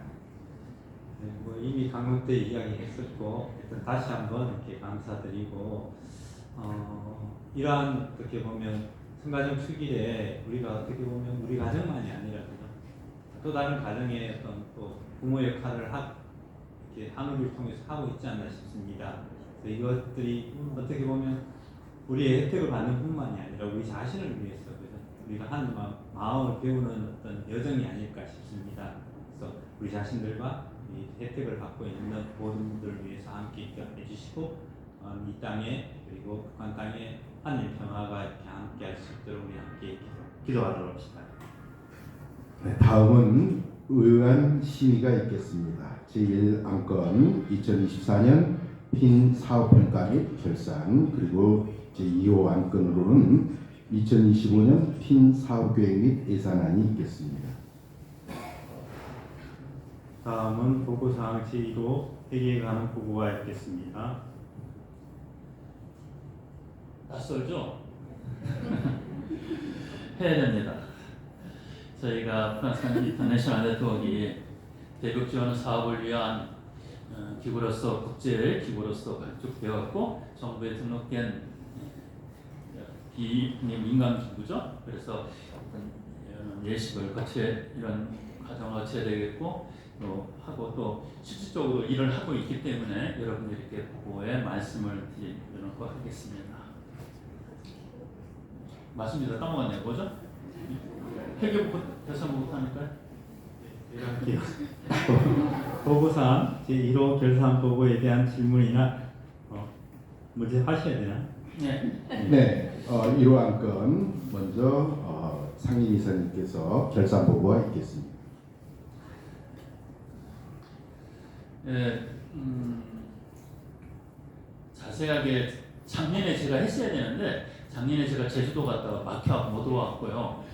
네, 이미 강론 때 이야기했었고 일단 다시 한번 이렇게 감사드리고 이러한 어떻게 보면 성가정 축일에 우리가 어떻게 보면 우리 가정만이 아니라 또 다른 가정의 어떤 또 부모 역할을 이렇게 하늘을 통해서 하고 있지 않나 싶습니다. 그래서 이것들이 어떻게 보면 우리의 혜택을 받는 뿐만이 아니라 우리 자신을 위해서 우리가 하는 마음을 배우는 어떤 여정이 아닐까 싶습니다. 그래서 우리 자신들과 이 혜택을 받고 있는 모든 분들을 위해서 함께 해주시고 이 땅에 그리고 북한 땅에 하늘 평화가 이렇게 함께 할 수 있도록 우리 함께 기도하도록 합시다. 네, 다음은 의안 심의가 있겠습니다. 제1안건 2024년 핀 사업평가 및 결산, 그리고 제2호 안건으로는 2025년 핀 사업계획 및 예산안이 있겠습니다. 다음은 보고사항 제2호 회계에 관한 보고가 있겠습니다. 낯설죠? 해야 됩니다. 저희가 프랑스 인터내셔널 네트워크가 대북 지원 사업을 위한 기구로서 국제 기구로서 발족되었고 정부에 등록된 비민간 기구죠. 그래서 예식을 거쳐 이런 과정을 거쳐야 되겠고 하고 또 실질적으로 일을 하고 있기 때문에 여러분들께 보고에 말씀을 드리도록 하겠습니다. 맞습니다. 까먹었네요. 뭐죠? 회계 결산 못하니까요? 제가 할게요. 보고사항 제1호 결산 보고에 대한 질문이나 문제 하셔야 되나? 네, 1호 안건 먼저 상임 이사님께서 결산 보고가 있겠습니다. 네, 자세하게 작년에 제가 했어야 되는데 작년에 제가 제주도 갔다가 막혀 못 들어왔고요.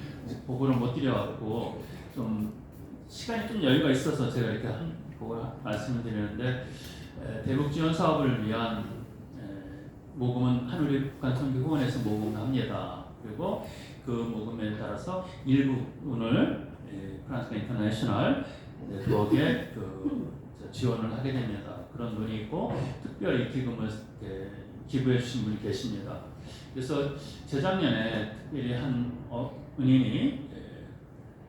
보고를 못 드려갖고 좀 시간이 좀 여유가 있어서 제가 이렇게 보고 말씀을 드리는데 대북 지원 사업을 위한 모금은 한우리 북한 선교 후원에서 모금합니다. 그리고 그 모금에 따라서 일부분을 프랑스 인터내셔널 네트워크에 지원을 하게 됩니다. 그런 분이 있고 특별히 기금을 기부해 주신 분이 계십니다. 그래서 재작년에 특별히 한 은인이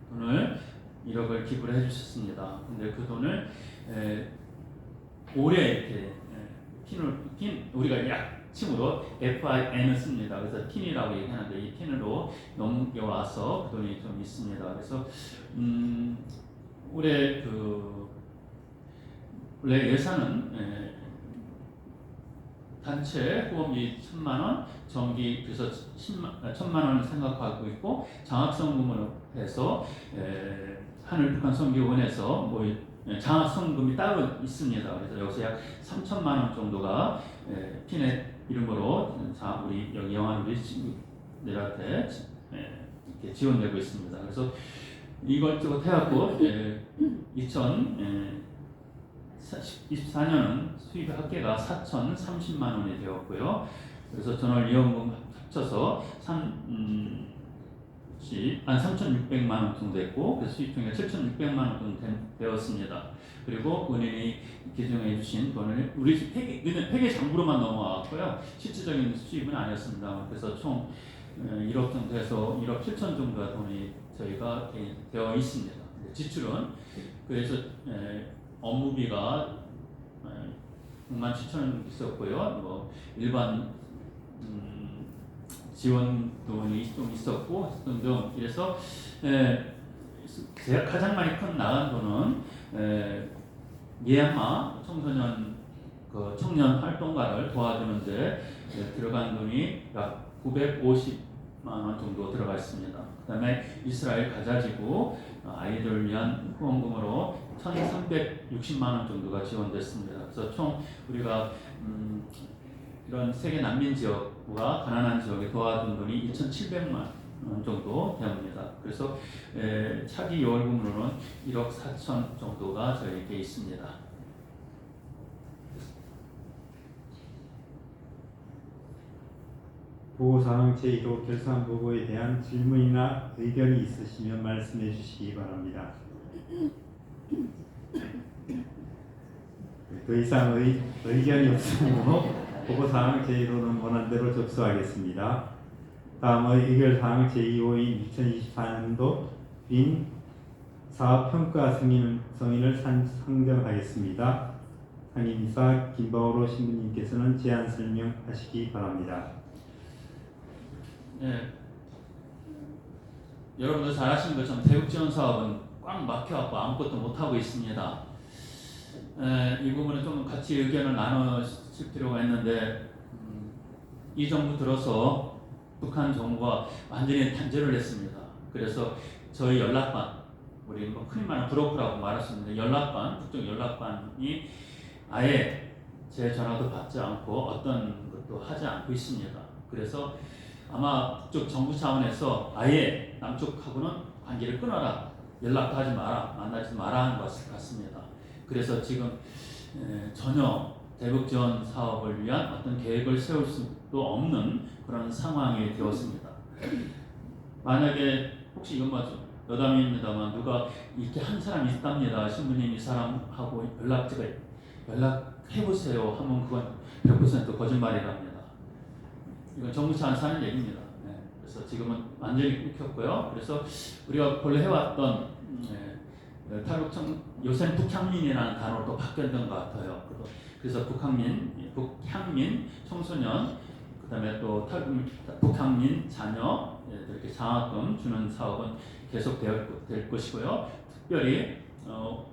돈을 1억을 기부를 해주셨습니다. 근데 그 돈을 올해 이렇게 핀 우리가 약칭으로 FIN을 씁니다. 그래서 틴이라고 얘기하는데 이 틴으로 넘겨와서 그 돈이 좀 있습니다. 그래서 올해 원래 예산은 단체 후원비 1,000만 원, 정기 그래서 1,000만 원을 생각하고 있고 장학성금으로 해서 하늘 북한 선교원에서 뭐 장학성금이 따로 있습니다. 그래서 여기서 약 3,000만 원 정도가 피넷 이름으로 우리 여기 영한 우리 친구들한테 이렇게 지원되고 있습니다. 그래서 이것저것 해갖고 2024년은 수입 합계가 4,030만 원이 되었고요. 그래서 전월이용금 합쳐서 3,600만 원 정도 됐고, 그래서 수입총액 7,600만 원 정도 되었습니다. 그리고 은행이 기증해 주신 돈을 우리 회계 장부로만 넘어왔고요. 실질적인 수입은 아니었습니다. 그래서 총 1억 정도 해서 1억 7천 정도가 돈이 저희가 되어 있습니다. 지출은 그래서 업무비가 6만 7천 원 있었고요. 뭐 일반 지원 돈이 좀 있었고 등등. 그래서 제가 가장 많이 큰 나간 돈은 미얀마 청소년 청년 활동가를 도와주는데 들어간 돈이 약 950만 원 정도 들어가 있습니다. 그다음에 이스라엘 가자지구 아이들을 위한 후원금으로 1,360만 원 정도가 지원됐습니다. 그래서 총 우리가 이런 세계 난민 지역과 가난한 지역에 도와준 돈이 2,700만 원 정도 됩니다. 그래서 차기 요월금으로는 1억 4천 정도가 저에게 있습니다. 보고사항 제1호 결산보고에 대한 질문이나 의견이 있으시면 말씀해 주시기 바랍니다. 더 이상 의견이 없으므로 보고사항 제1호는 원안대로 접수하겠습니다. 다음의 의결사항 제2호인 2024년도 빈 사업평가 승인을 상정하겠습니다. 상임이사 김바오로 신부님께서는 제안 설명하시기 바랍니다. 네, 여러분들 잘 아시는 것처럼 대북지원 사업은 꽉 막혀갖고 아무것도 못하고 있습니다. 이 부분은 좀 같이 의견을 나누실 필요가 있는데 이 정부 들어서 북한 정부가 완전히 단절을 했습니다. 그래서 저희 연락관, 우리 흔히 말하는 브로커라고 말할 수 있는데 연락관, 북쪽 연락관이 아예 제 전화도 받지 않고 어떤 것도 하지 않고 있습니다. 그래서 아마 북쪽 정부 차원에서 아예 남쪽하고는 관계를 끊어라, 연락도 하지 마라, 만나지 마라 하는 것 같습니다. 그래서 지금 전혀 대북 지원 사업을 위한 어떤 계획을 세울 수도 없는 그런 상황이 되었습니다. 만약에 혹시 이건 맞죠? 여담입니다만 누가 이렇게 한 사람이 있답니다. 신부님 이 사람하고 연락해보세요 하면 그건 100% 거짓말이랍니다. 이건 정부 차원에서 하는 얘기입니다. 그래서 지금은 완전히 끊겼고요. 그래서 우리가 본래 해왔던 요새는 북향민이라는 단어로 또 바뀌었던 것 같아요. 그래서 북향민, 청소년, 그다음에 또 북향민 자녀 이렇게 장학금 주는 사업은 계속 될 것이고요. 특별히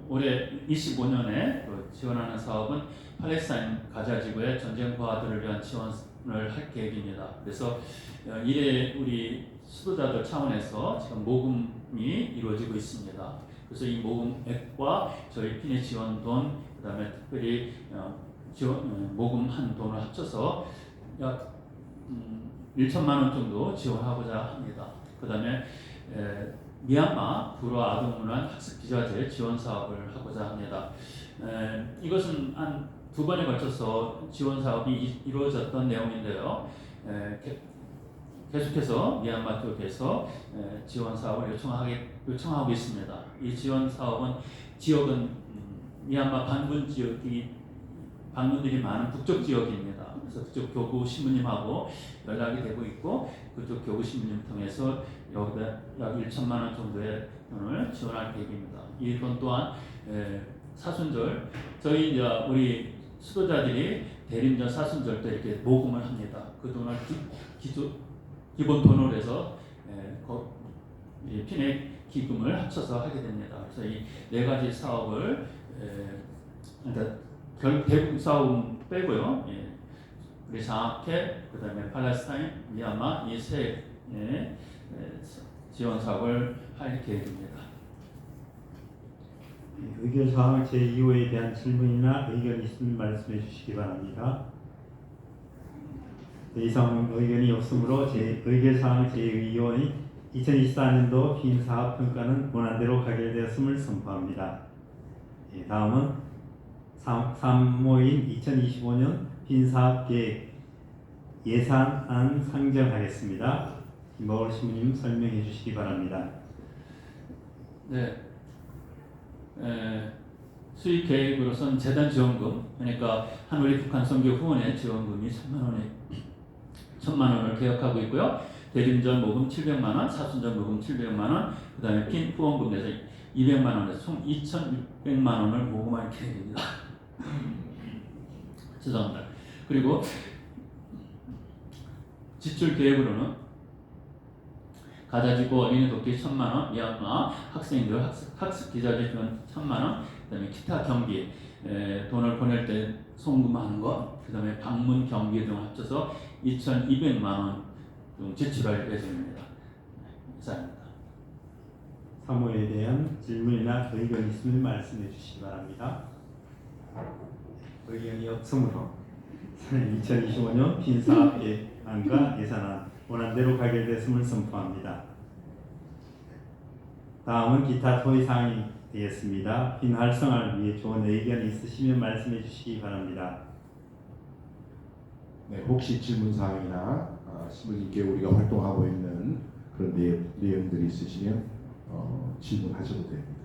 올해 25년에 지원하는 사업은 팔레스타인 가자지구의 전쟁 부하들을 위한 지원을 할 계획입니다. 그래서 이래 우리 수도자들 차원에서 지금 모금이 이루어지고 있습니다. 그래서 이 모금액과 저희 피넷 지원 돈, 그다음에 특별히 모금한 돈을 합쳐서 약 1천만 원 정도 지원하고자 합니다. 그다음에 미얀마 불어 아동문화 학습 기자재 지원 사업을 하고자 합니다. 이것은 한 2번에 걸쳐서 지원 사업이 이루어졌던 내용인데요. 계속해서 미얀마 쪽에서 지원 사업을 요청하고 있습니다. 이 지원 사업은 지역은 미얀마 반군 지역이 방문들이 많은 북쪽 지역입니다. 그래서 그쪽 교구 신부님하고 연락이 되고 있고 그쪽 교구 신부님 통해서 여기다 약 1천만 원 정도의 돈을 지원할 계획입니다. 이 돈 또한 사순절 저희 이제 우리 수도자들이 대림절 사순절 때 이렇게 모금을 합니다. 그 돈을 기본 돈으로 해서 피넷 기금을 합쳐서 하게 됩니다. 그래서 이 4가지 사업을 그러니까 대북 사업 빼고요. 우리 장학회, 그 다음에 팔레스타인, 미얀마 이 세 지원 사업을 할 계획입니다. 의견 사항 제2호에 대한 질문이나 의견이 있으면 말씀해 주시기 바랍니다. 더 이상 의견이 없으므로 의견 사항 제2호의 2024년도 빈 사업 평가는 원안대로 가결되었음을 선포합니다. 다음은 3호인 2025년 빈 사업 계획 예산안 상정하겠습니다. 김바울 신부님 설명해 주시기 바랍니다. 네. 수익 계획으로선 재단 지원금, 그러니까 한우리 북한 선교 후원의 지원금이 1,000만 원을 계획하고 있고요. 대림전 모금 700만 원, 사순전 모금 700만 원, 그다음에 핀 후원금에서 200만 원에서 총 2,600만 원을 모금할 계획입니다. 죄송합니다. 그리고 지출 계획으로는 가자지구 어린이 돕기 1,000만 원, 미얀마 학생들 학습 기자재 지원 1,000만 원, 그다음에 기타 경비 돈을 보낼 때 송금하는 것, 그다음에 방문 경비 등 합쳐서 2,200만 원 지출할 예정입니다. 이상입니다. 3호에 대한 질문이나 의견이 있으면 말씀해 주시기 바랍니다. 의견이 없으므로 2025년 빈 사업 계획안과 예산안 원안대로 가결됐음을 선포합니다. 다음은 기타 토의 사항이 되겠습니다. 빈 활성화를 위해 좋은 의견이 있으시면 말씀해 주시기 바랍니다. 네, 혹시 질문 사항이나 신부님께 우리가 활동하고 있는 그런 내용들이 있으시면 질문하셔도 됩니다.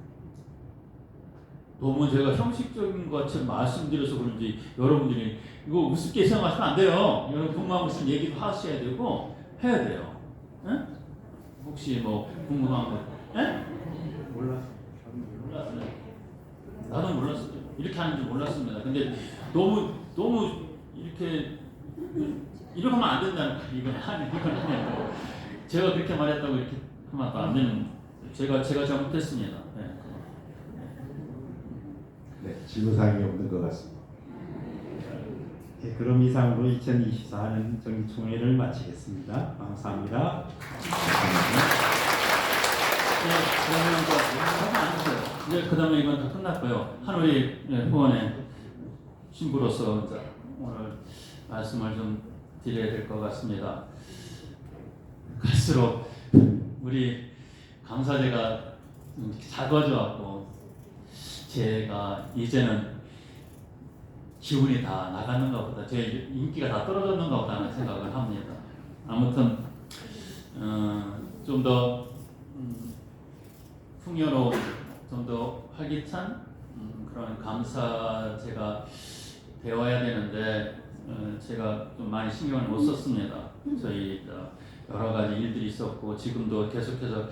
너무 제가 형식적인 것처럼 말씀드려서 그런지 여러분들이 이거 우습게 생각하시면 안 돼요. 여러분 궁금한 것은 얘기도 하셔야 되고 해야 돼요. 에? 혹시 뭐 궁금한 거? 에? 몰랐어요. 나도 몰랐어요. 이렇게 하는지 몰랐습니다. 근데 너무 이렇게 하면 안 된다는 거. 이건 하면 제가 그렇게 말했다고 이렇게 하면 안 되는. 제가 잘못했습니다. 네, 질문 사항이 없는 것 같습니다. 그럼 이상으로 2024년 정기총회를 마치겠습니다. 감사합니다. 이제 그다음에 이건 다 끝났고요. 한우리 후원의 신부로서 이제 오늘 말씀을 좀 드려야 될 것 같습니다. 갈수록 우리 강사제가 작아져갖고 제가 이제는 기운이 다 나갔는가 보다, 제 인기가 다 떨어졌는가 보다 하는 생각을 합니다. 아무튼 좀 더 풍요로운, 좀 더 활기찬 그런 감사제가 되어야 되는데 제가 좀 많이 신경을 못 썼습니다. 저희 여러 가지 일들이 있었고 지금도 계속해서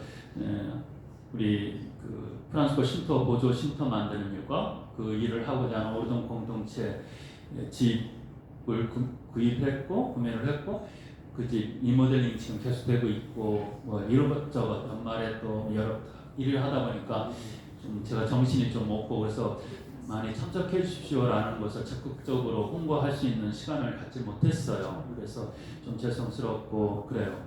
우리 그 프란스코 쉼터 보조 쉼터 만드는 일과 그 일을 하고자 하는 오르동 공동체 집을 구입했고 구매를 했고 그 집 리모델링 지금 계속되고 있고 뭐 이것저것 연말에 또 여러 일을 하다 보니까 좀 제가 정신이 좀 없고 그래서 많이 참석해 주십시오라는 것을 적극적으로 홍보할 수 있는 시간을 갖지 못했어요. 그래서 좀 죄송스럽고 그래요.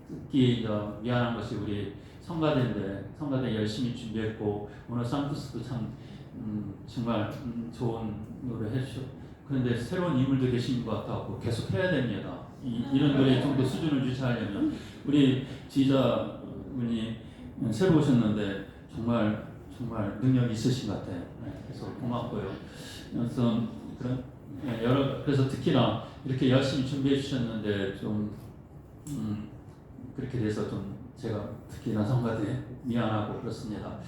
특히 미안한 것이 우리 성가대인데 열심히 준비했고 오늘 산투스도 참 정말 좋은 노래 해주셨고 그런데 새로운 인물도 계신 것 같아서 계속 해야 됩니다. 이런 노래 정도 수준을 유지하려면 우리 지휘자분이 새로 오셨는데 정말 능력이 있으신 것 같아요. 그래서 고맙고요. 그래서 그래서 특히나 이렇게 열심히 준비해 주셨는데 좀 그렇게 돼서 좀 제가 특히나 성가대 미안하고 그렇습니다.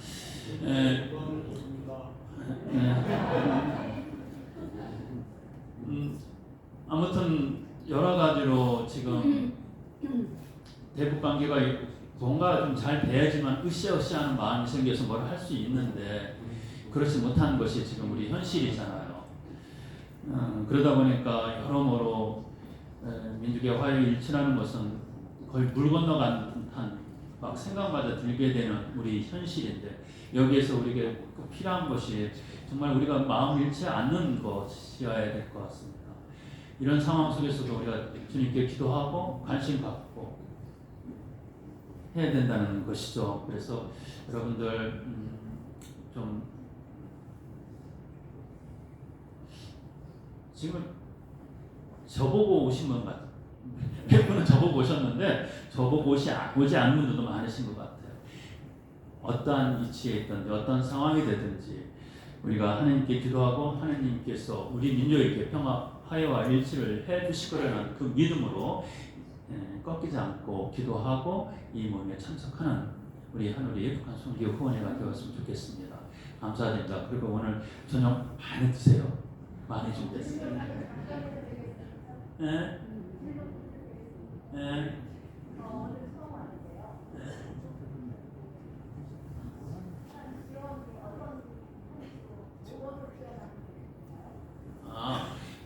아무튼 여러 가지로 지금 대북 관계가 뭔가 좀 잘 돼야지만 으쌰으쌰하는 마음이 생겨서 뭘 할 수 있는데 그렇지 못하는 것이 지금 우리 현실이잖아요. 그러다 보니까 여러모로 민족의 화해를 일치하는 것은 거의 물 건너간 듯한 막 생각마다 들게 되는 우리 현실인데 여기에서 우리에게 꼭 필요한 것이 정말 우리가 마음 잃지 않는 것이어야 될 것 같습니다. 이런 상황 속에서도 우리가 주님께 기도하고 관심 갖고 해야 된다는 것이죠. 그래서 여러분들 좀 지금 저보고 오신 분 같아요. 몇 분은 저보고 오셨는데 저보고 오지 않는 분들도 많으신 것 같아요. 어떠한 위치에 있든지 어떤 상황이 되든지 우리가 하나님께 기도하고 하나님께서 우리 민족에게 평화, 화해와 일치를 해주실 거라는 그 믿음으로 꺾이지 않고 기도하고 이 모임에 참석하는 우리 한우리 북한 선교 후원회가 되었으면 좋겠습니다. 감사드립니다. 그리고 오늘 저녁 많이 드세요. 많이 준비했어요. 네? 네?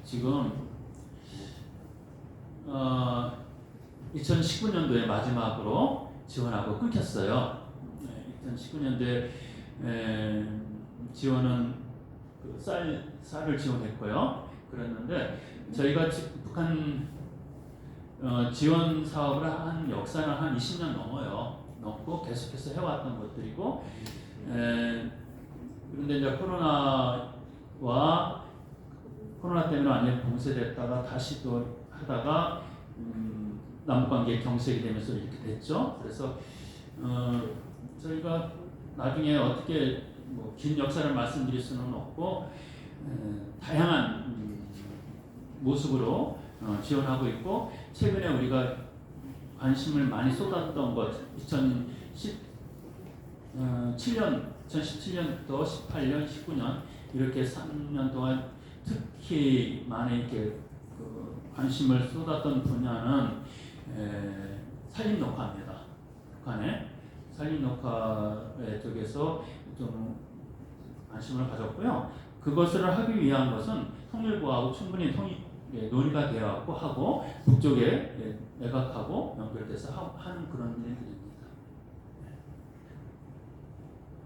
지금 2019년도에 마지막으로 지원하고 끊겼어요. 2019년도에 지원은 그 쌀을 지원했고요. 그랬는데 저희가 북한 지원 사업을 한 역사는 한 20년 넘고 계속해서 해왔던 것들이고 그런데 이제 코로나 때문에 완전히 봉쇄됐다가 다시 또 하다가 남북관계 경색이 되면서 이렇게 됐죠. 그래서 저희가 나중에 어떻게 긴 역사를 말씀드릴 수는 없고 다양한 모습으로 지원하고 있고 최근에 우리가 관심을 많이 쏟았던 것 2017년부터 18년, 19년 이렇게 3년 동안 특히 많이 이렇게 관심을 쏟았던 분야는 산림녹화입니다. 북한의 산림녹화 쪽에서 좀 관심을 가졌고요. 그것을 하기 위한 것은 통일부하고 충분히 논의가 되었고 하고 북쪽에 내각하고 연결돼서 하는 그런 일들입니다.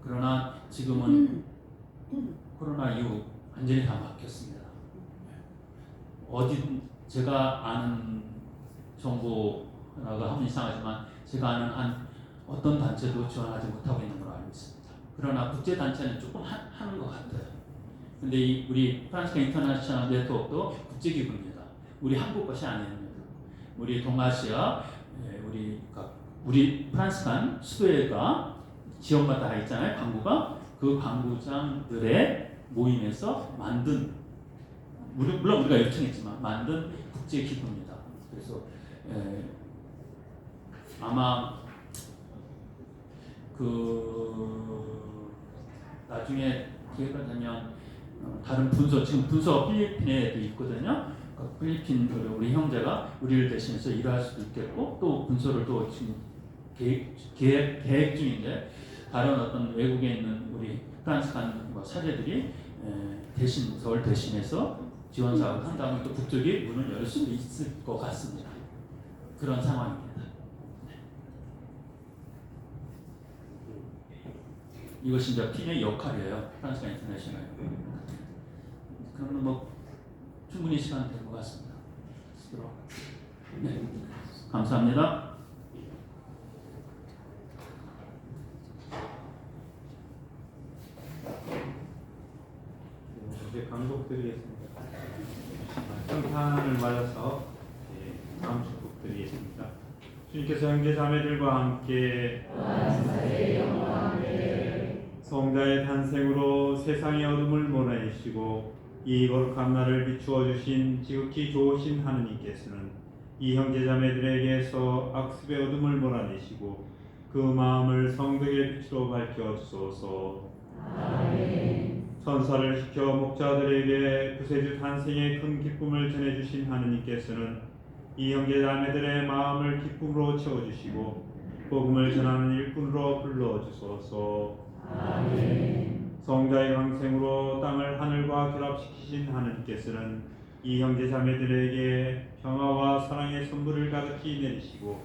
그러나 지금은 코로나 이후 완전히 다 막혔습니다. 어디 제가 아는 정보라고 하면 이상하지만 제가 아는 한 어떤 단체도 지원하지 못하고 있는 걸로 알고 있습니다. 그러나 국제 단체는 조금 하는 것 같아요. 근데 우리 프랑스카 인터내셔널 네트워크도 국제기구입니다. 우리 한국 것이 아닙니다. 우리 동아시아, 우리 프랑스칸 수도회가 지역마다 다 있잖아요. 광구가 그 광구장들의 모임에서 만든 물론 우리가 요청했지만 만든 국제기구입니다. 그래서 아마 나중에 기회가 되면 다른 분소 지금 분소가 필리핀에도 있거든요. 필리핀 우리 형제가 우리를 대신해서 일할 수도 있겠고 또 분소를 또 지금 계획 중인데 다른 어떤 외국에 있는 우리 프랑스칸 사제들이 서울 대신해서 지원 사업을 한다면 또 북쪽이 문을 열 수도 있을 것 같습니다. 그런 상황입니다. 이것이 이제 팀의 역할이에요. 프랑스카 인터내셔널. 그러면 충분히 시간 될 것 같습니다. 네, 감사합니다. 이제 강독드리겠습니다. 평탄을 맞아서 다음 축복드리겠습니다. 주님께서 형제 자매들과 함께 성자의 탄생으로 세상의 어둠을 몰아내시고 이 거룩한 날을 비추어 주신 지극히 좋으신 하느님께서는 이 형제 자매들에게서 악습의 어둠을 몰아내시고 그 마음을 성덕의 빛으로 밝혀 주소서. 아멘. 천사를 시켜 목자들에게 구세주 탄생의 큰 기쁨을 전해주신 하느님께서는 이 형제 자매들의 마음을 기쁨으로 채워주시고 복음을 전하는 일꾼으로 불러주소서. 아멘. 성자의 강생으로 땅을 하늘과 결합시키신 하느님께서는 이 형제 자매들에게 평화와 사랑의 선물을 가득히 내리시고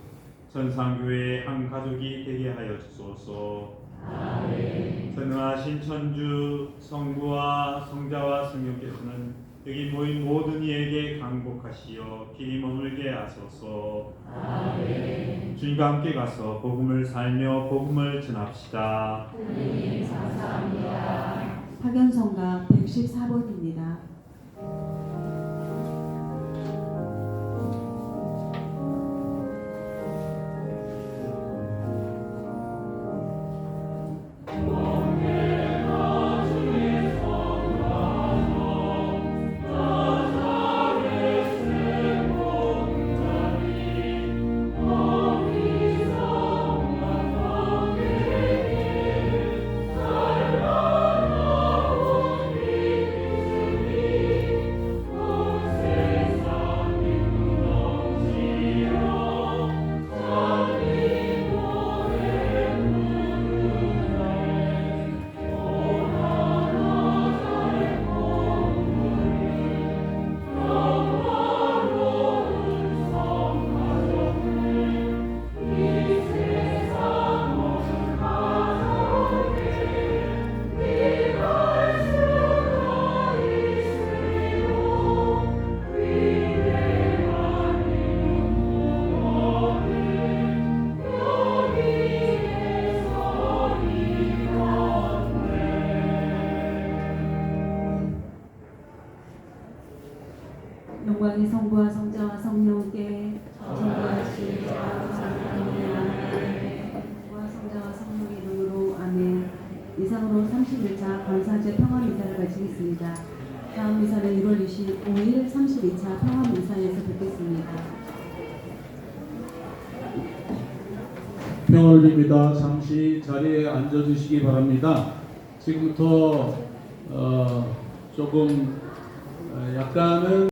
전상교회의 한 가족이 되게 하여 주소서. 아멘. 전능하신 천주 성부와 성자와 성령께서는 여기 모인 모든 이에게 강복하시어 길이 머물게 하소서. 아멘. 주님과 함께 가서 복음을 살며 복음을 전합시다. 하느님 감사합니다. 파견성가 114번입니다. 영광이 성부와 성자와 성령께 전부하시자 아멘. 성부와 성자와 성령의 이름으로 아멘. 이상으로 31차 감사제 평화미사를 마치겠습니다. 다음 미사는 1월 25일 32차 평화미사에서 뵙겠습니다. 평화를 빕니다. 잠시 자리에 앉아주시기 바랍니다. 지금부터 조금 약간은